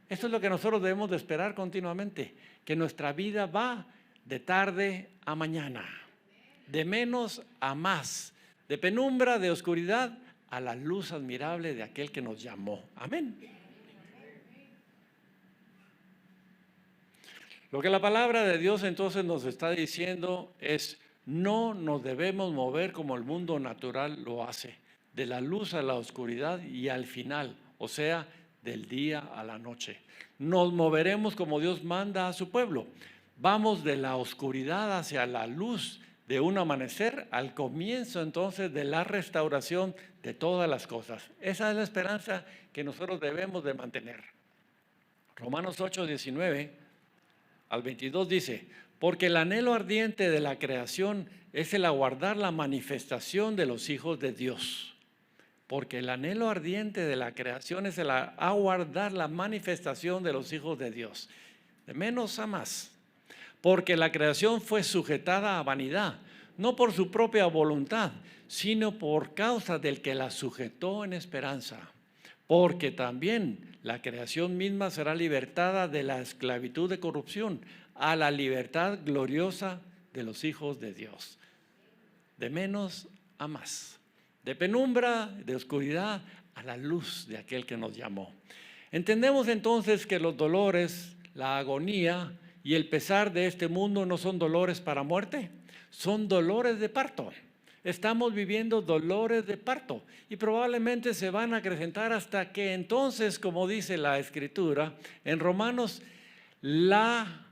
Esto es lo que nosotros debemos de esperar continuamente, que nuestra vida va de tarde a mañana, de menos a más, de penumbra, de oscuridad, a la luz admirable de aquel que nos llamó. Amén. Lo que la palabra de Dios entonces nos está diciendo es: no nos debemos mover como el mundo natural lo hace, de la luz a la oscuridad y al final, o sea, del día a la noche. Nos moveremos como Dios manda a su pueblo. Vamos de la oscuridad hacia la luz, de un amanecer al comienzo entonces de la restauración de todas las cosas. Esa es la esperanza que nosotros debemos de mantener. Romanos 8:19 al 22 dice: porque el anhelo ardiente de la creación es el aguardar la manifestación de los hijos de Dios. Porque el anhelo ardiente de la creación es el aguardar la manifestación de los hijos de Dios. De menos a más. Porque la creación fue sujetada a vanidad, no por su propia voluntad, sino por causa del que la sujetó en esperanza. Porque también la creación misma será libertada de la esclavitud de corrupción a la libertad gloriosa de los hijos de Dios. De menos a más. De penumbra, de oscuridad, a la luz de aquel que nos llamó. Entendemos entonces que los dolores, la agonía y el pesar de este mundo no son dolores para muerte, son dolores de parto. Estamos viviendo dolores de parto y probablemente se van a acrecentar hasta que entonces, como dice la Escritura en Romanos, la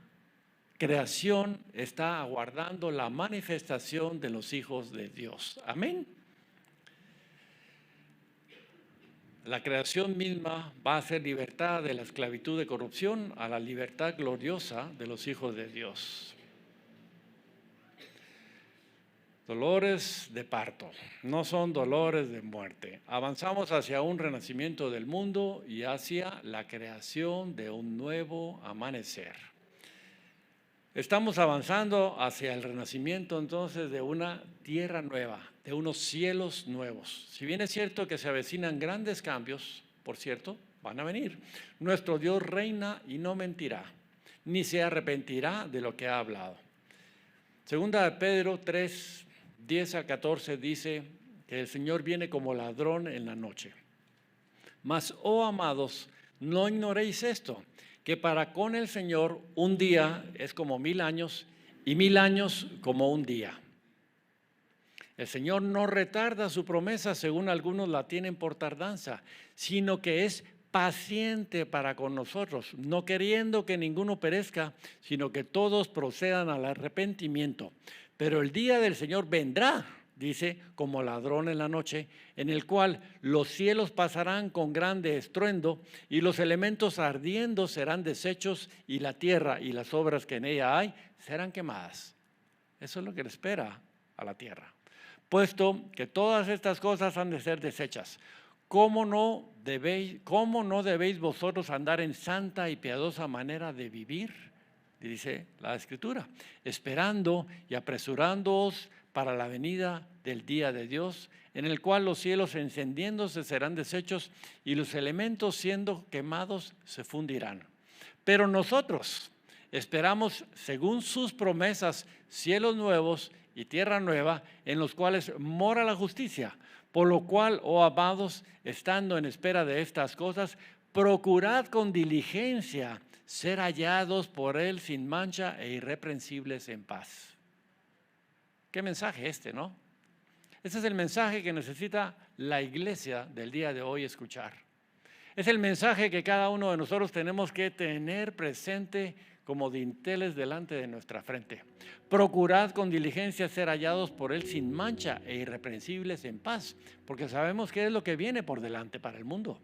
creación está aguardando la manifestación de los hijos de Dios. Amén. La creación misma va a ser libertada de la esclavitud de corrupción a la libertad gloriosa de los hijos de Dios. Dolores de parto, no son dolores de muerte. Avanzamos hacia un renacimiento del mundo y hacia la creación de un nuevo amanecer. Estamos avanzando hacia el renacimiento entonces de una tierra nueva, de unos cielos nuevos. Si bien es cierto que se avecinan grandes cambios, por cierto, van a venir. Nuestro Dios reina y no mentirá, ni se arrepentirá de lo que ha hablado. Segunda de Pedro 3:10-14 dice que el Señor viene como ladrón en la noche. Mas, oh amados, no ignoréis esto, que para con el Señor un día es como 1000 años y 1000 años como un día. El Señor no retarda su promesa, según algunos la tienen por tardanza, sino que es paciente para con nosotros, no queriendo que ninguno perezca, sino que todos procedan al arrepentimiento. Pero el día del Señor vendrá, dice, como ladrón en la noche, en el cual los cielos pasarán con grande estruendo y los elementos ardiendo serán deshechos y la tierra y las obras que en ella hay serán quemadas. Eso es lo que le espera a la tierra. Puesto que todas estas cosas han de ser deshechas, ¿cómo no debéis vosotros andar en santa y piadosa manera de vivir? Dice la Escritura, esperando y apresurándoos para la venida del día de Dios, en el cual los cielos encendiéndose serán deshechos y los elementos siendo quemados se fundirán. Pero nosotros esperamos, según sus promesas, cielos nuevos y tierra nueva, en los cuales mora la justicia. Por lo cual, oh amados, estando en espera de estas cosas, procurad con diligencia ser hallados por Él sin mancha e irreprensibles en paz. ¿Qué mensaje no? Ese es el mensaje que necesita la iglesia del día de hoy escuchar. Es el mensaje que cada uno de nosotros tenemos que tener presente como dinteles delante de nuestra frente. Procurad con diligencia ser hallados por Él sin mancha e irreprensibles en paz, porque sabemos qué es lo que viene por delante para el mundo.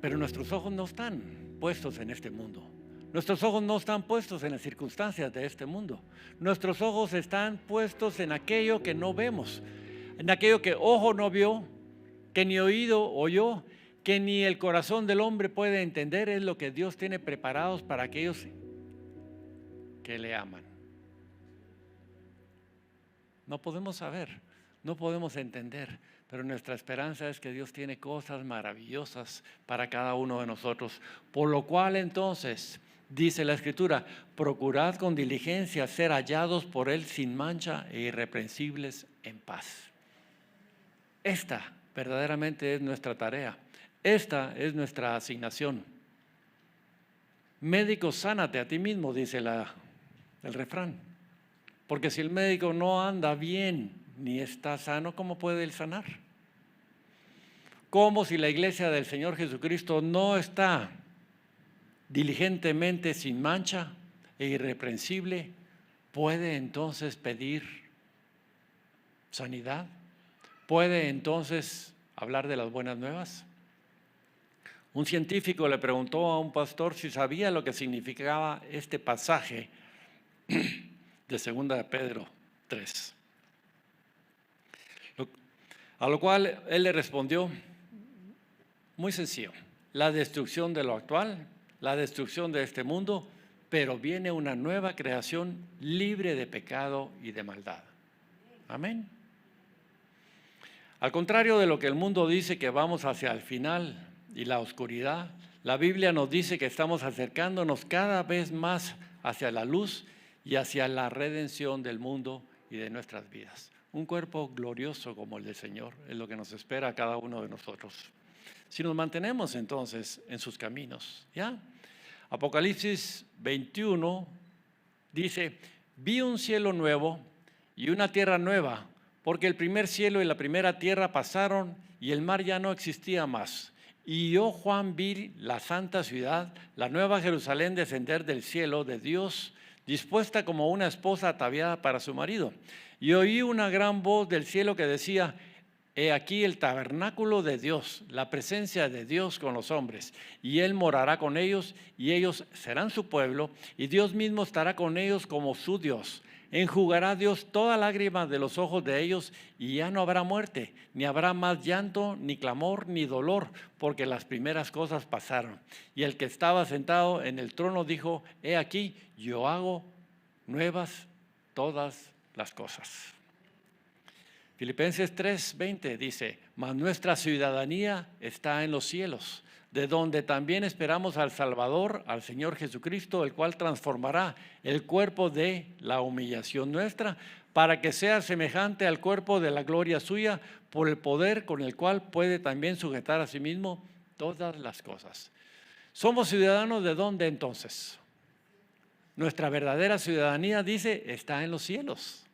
Pero nuestros ojos no están puestos en este mundo. Nuestros ojos no están puestos en las circunstancias de este mundo. Nuestros ojos están puestos en aquello que no vemos, en aquello que ojo no vio, que ni oído oyó, que ni el corazón del hombre puede entender. Es lo que Dios tiene preparados para aquellos que le aman. No podemos saber, no podemos entender, pero nuestra esperanza es que Dios tiene cosas maravillosas para cada uno de nosotros. Por lo cual entonces, dice la Escritura, procurad con diligencia ser hallados por Él sin mancha e irreprensibles en paz. Esta verdaderamente es nuestra tarea. Esta es nuestra asignación. Médico, sánate a ti mismo, dice el refrán. Porque si el médico no anda bien ni está sano, ¿cómo puede él sanar? ¿Cómo si la iglesia del Señor Jesucristo no está diligentemente sin mancha e irreprensible, puede entonces pedir sanidad? ¿Puede entonces hablar de las buenas nuevas? Un científico le preguntó a un pastor si sabía lo que significaba este pasaje de 2 de Pedro 3. A lo cual él le respondió, muy sencillo, la destrucción de lo actual, la destrucción de este mundo, pero viene una nueva creación libre de pecado y de maldad. Amén. Al contrario de lo que el mundo dice que vamos hacia el final y la oscuridad, la Biblia nos dice que estamos acercándonos cada vez más hacia la luz y hacia la redención del mundo y de nuestras vidas. Un cuerpo glorioso como el del Señor es lo que nos espera a cada uno de nosotros. Si nos mantenemos entonces en sus caminos, ¿ya? Apocalipsis 21 dice, vi un cielo nuevo y una tierra nueva, porque el primer cielo y la primera tierra pasaron y el mar ya no existía más. Y yo, Juan, vi la santa ciudad, la nueva Jerusalén, descender del cielo de Dios, dispuesta como una esposa ataviada para su marido. Y oí una gran voz del cielo que decía, he aquí el tabernáculo de Dios, la presencia de Dios con los hombres, y Él morará con ellos, y ellos serán su pueblo, y Dios mismo estará con ellos como su Dios. Enjugará Dios toda lágrima de los ojos de ellos, y ya no habrá muerte, ni habrá más llanto, ni clamor, ni dolor, porque las primeras cosas pasaron. Y el que estaba sentado en el trono dijo, he aquí, yo hago nuevas todas las cosas. Filipenses 3:20 dice, mas nuestra ciudadanía está en los cielos, de donde también esperamos al Salvador, al Señor Jesucristo, el cual transformará el cuerpo de la humillación nuestra, para que sea semejante al cuerpo de la gloria suya, por el poder con el cual puede también sujetar a sí mismo todas las cosas. ¿Somos ciudadanos de dónde entonces? Nuestra verdadera ciudadanía, dice, está en los cielos.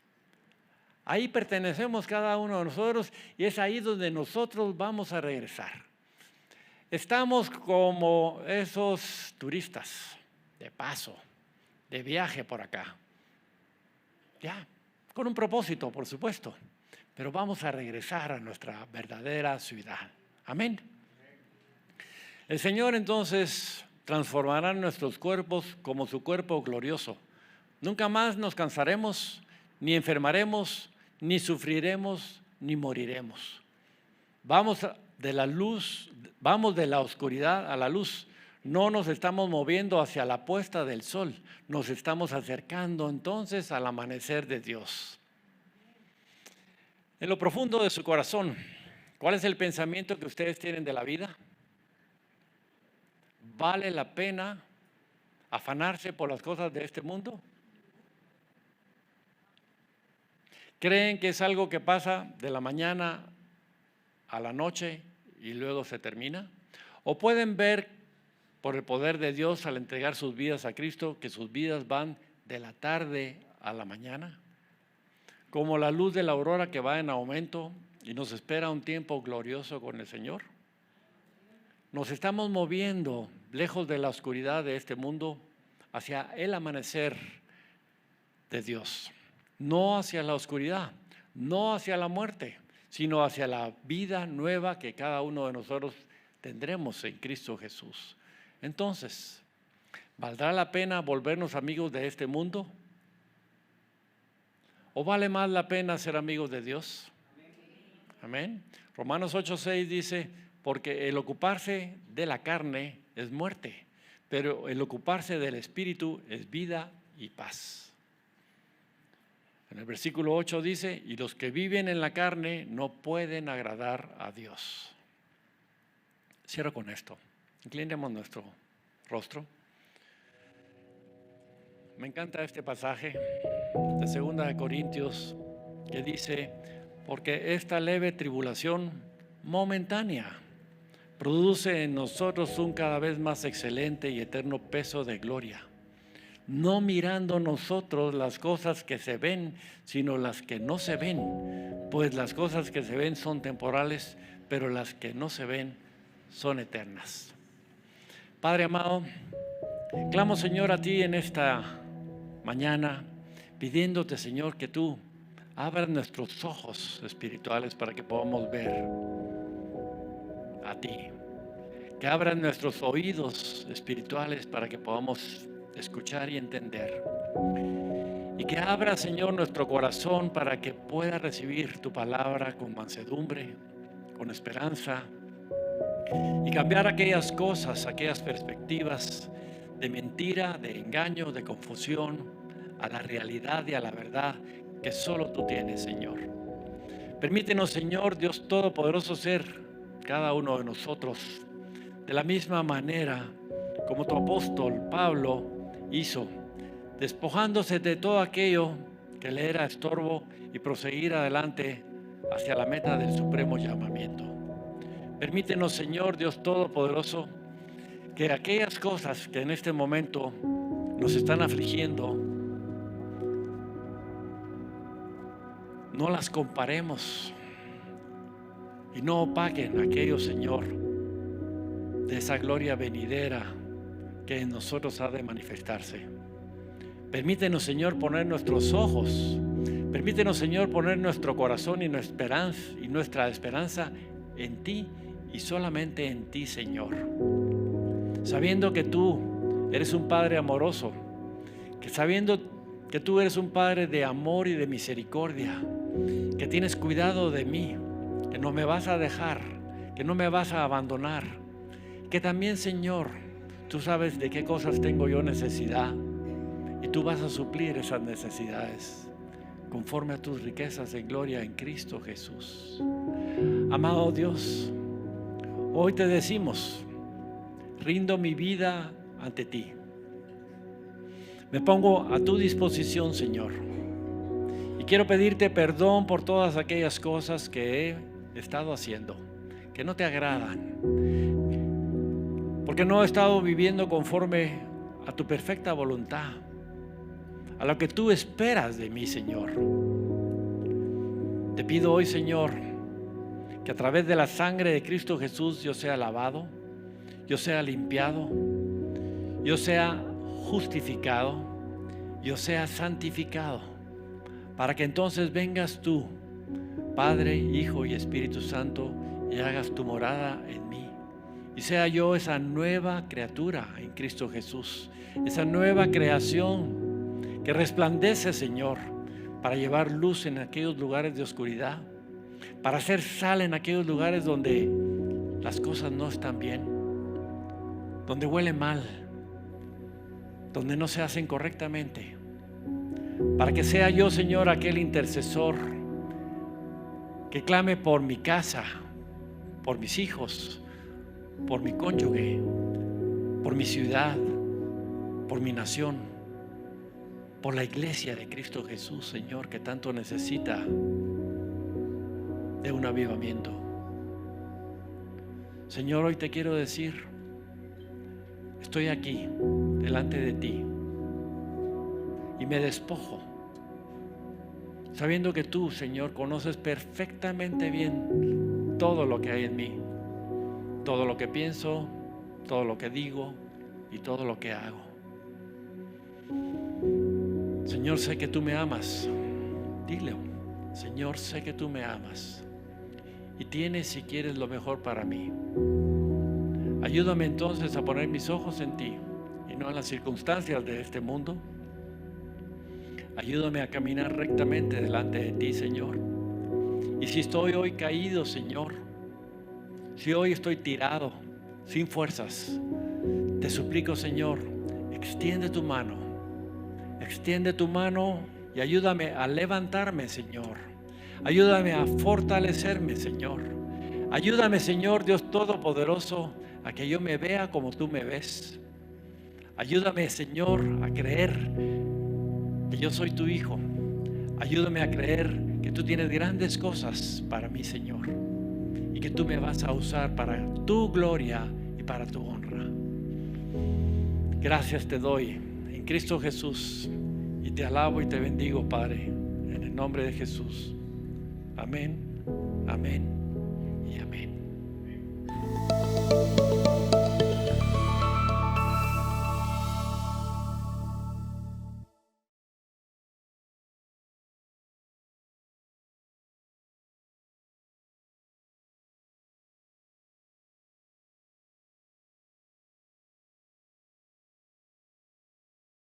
Ahí pertenecemos cada uno de nosotros y es ahí donde nosotros vamos a regresar. Estamos como esos turistas de paso, de viaje por acá. Ya, con un propósito, por supuesto, pero vamos a regresar a nuestra verdadera ciudad. Amén. El Señor entonces transformará nuestros cuerpos como su cuerpo glorioso. Nunca más nos cansaremos, ni enfermaremos, ni sufriremos, ni moriremos. Vamos de la oscuridad a la luz. No nos estamos moviendo hacia la puesta del sol, nos estamos acercando entonces al amanecer de Dios. En lo profundo de su corazón, ¿cuál es el pensamiento que ustedes tienen de la vida? ¿Vale la pena afanarse por las cosas de este mundo? ¿Creen que es algo que pasa de la mañana a la noche y luego se termina? ¿O pueden ver por el poder de Dios al entregar sus vidas a Cristo que sus vidas van de la tarde a la mañana? Como la luz de la aurora que va en aumento y nos espera un tiempo glorioso con el Señor. Nos estamos moviendo lejos de la oscuridad de este mundo hacia el amanecer de Dios. No hacia la oscuridad, no hacia la muerte, sino hacia la vida nueva que cada uno de nosotros tendremos en Cristo Jesús. Entonces, ¿valdrá la pena volvernos amigos de este mundo? ¿O vale más la pena ser amigos de Dios? Amén. Romanos 8:6 dice, porque el ocuparse de la carne es muerte, pero el ocuparse del Espíritu es vida y paz. En el versículo 8 dice, y los que viven en la carne no pueden agradar a Dios. Cierro con esto. Inclinemos nuestro rostro. Me encanta este pasaje de 2 Corintios que dice, porque esta leve tribulación momentánea produce en nosotros un cada vez más excelente y eterno peso de gloria, no mirando nosotros las cosas que se ven, sino las que no se ven, pues las cosas que se ven son temporales, pero las que no se ven son eternas. Padre amado, clamo, Señor, a ti en esta mañana, pidiéndote, Señor, que tú abras nuestros ojos espirituales para que podamos ver a ti, que abras nuestros oídos espirituales para que podamos escuchar y entender, y que abra, Señor, nuestro corazón para que pueda recibir tu palabra con mansedumbre, con esperanza, y cambiar aquellas cosas, aquellas perspectivas de mentira, de engaño, de confusión, a la realidad y a la verdad que solo tú tienes, Señor. Permítenos, Señor Dios Todopoderoso, ser cada uno de nosotros de la misma manera como tu apóstol Pablo hizo, despojándose de todo aquello que le era estorbo y proseguir adelante hacia la meta del supremo llamamiento. Permítenos, Señor Dios Todopoderoso, que aquellas cosas que en este momento nos están afligiendo, no las comparemos y no opaquen aquello, Señor, de esa gloria venidera que en nosotros ha de manifestarse. Permítenos, Señor, poner nuestros ojos, permítenos, Señor, poner nuestro corazón y nuestra esperanza en ti y solamente en ti, Señor, sabiendo que tú eres un Padre amoroso, que sabiendo que tú eres un Padre de amor y de misericordia, que tienes cuidado de mí, que no me vas a dejar, que no me vas a abandonar, que también, Señor, tú sabes de qué cosas tengo yo necesidad y tú vas a suplir esas necesidades conforme a tus riquezas en gloria en Cristo Jesús. Amado Dios, hoy te decimos, rindo mi vida ante ti. Me pongo a tu disposición, Señor, y quiero pedirte perdón por todas aquellas cosas que he estado haciendo, que no te agradan, porque no he estado viviendo conforme a tu perfecta voluntad, a lo que tú esperas de mí, Señor. Te pido hoy, Señor, que a través de la sangre de Cristo Jesús yo sea lavado, yo sea limpiado, yo sea justificado, yo sea santificado, para que entonces vengas tú, Padre, Hijo y Espíritu Santo, y hagas tu morada en mí. Y sea yo esa nueva criatura en Cristo Jesús, esa nueva creación que resplandece, Señor, para llevar luz en aquellos lugares de oscuridad, para hacer sal en aquellos lugares donde las cosas no están bien, donde huele mal, donde no se hacen correctamente, para que sea yo, Señor, aquel intercesor que clame por mi casa, por mis hijos, por mi cónyuge, por mi ciudad, por mi nación, por la iglesia de Cristo Jesús, Señor, que tanto necesita de un avivamiento. Señor, hoy te quiero decir, estoy aquí delante de ti y me despojo, sabiendo que tú, Señor, conoces perfectamente bien todo lo que hay en mí, todo lo que pienso, todo lo que digo y todo lo que hago. Señor, sé que tú me amas. Dile, Señor, sé que tú me amas y tienes, si quieres, lo mejor para mí. Ayúdame entonces a poner mis ojos en ti y no en las circunstancias de este mundo. Ayúdame a caminar rectamente delante de ti, Señor. Y si estoy hoy caído, Señor, si hoy estoy tirado, sin fuerzas, te suplico, Señor, extiende tu mano y ayúdame a levantarme, Señor. Ayúdame a fortalecerme, Señor. Ayúdame, Señor Dios Todopoderoso, a que yo me vea como tú me ves. Ayúdame, Señor, a creer que yo soy tu hijo. Ayúdame a creer que tú tienes grandes cosas para mí, Señor, y que tú me vas a usar para tu gloria y para tu honra. Gracias te doy en Cristo Jesús y te alabo y te bendigo, Padre, en el nombre de Jesús. Amén, amén.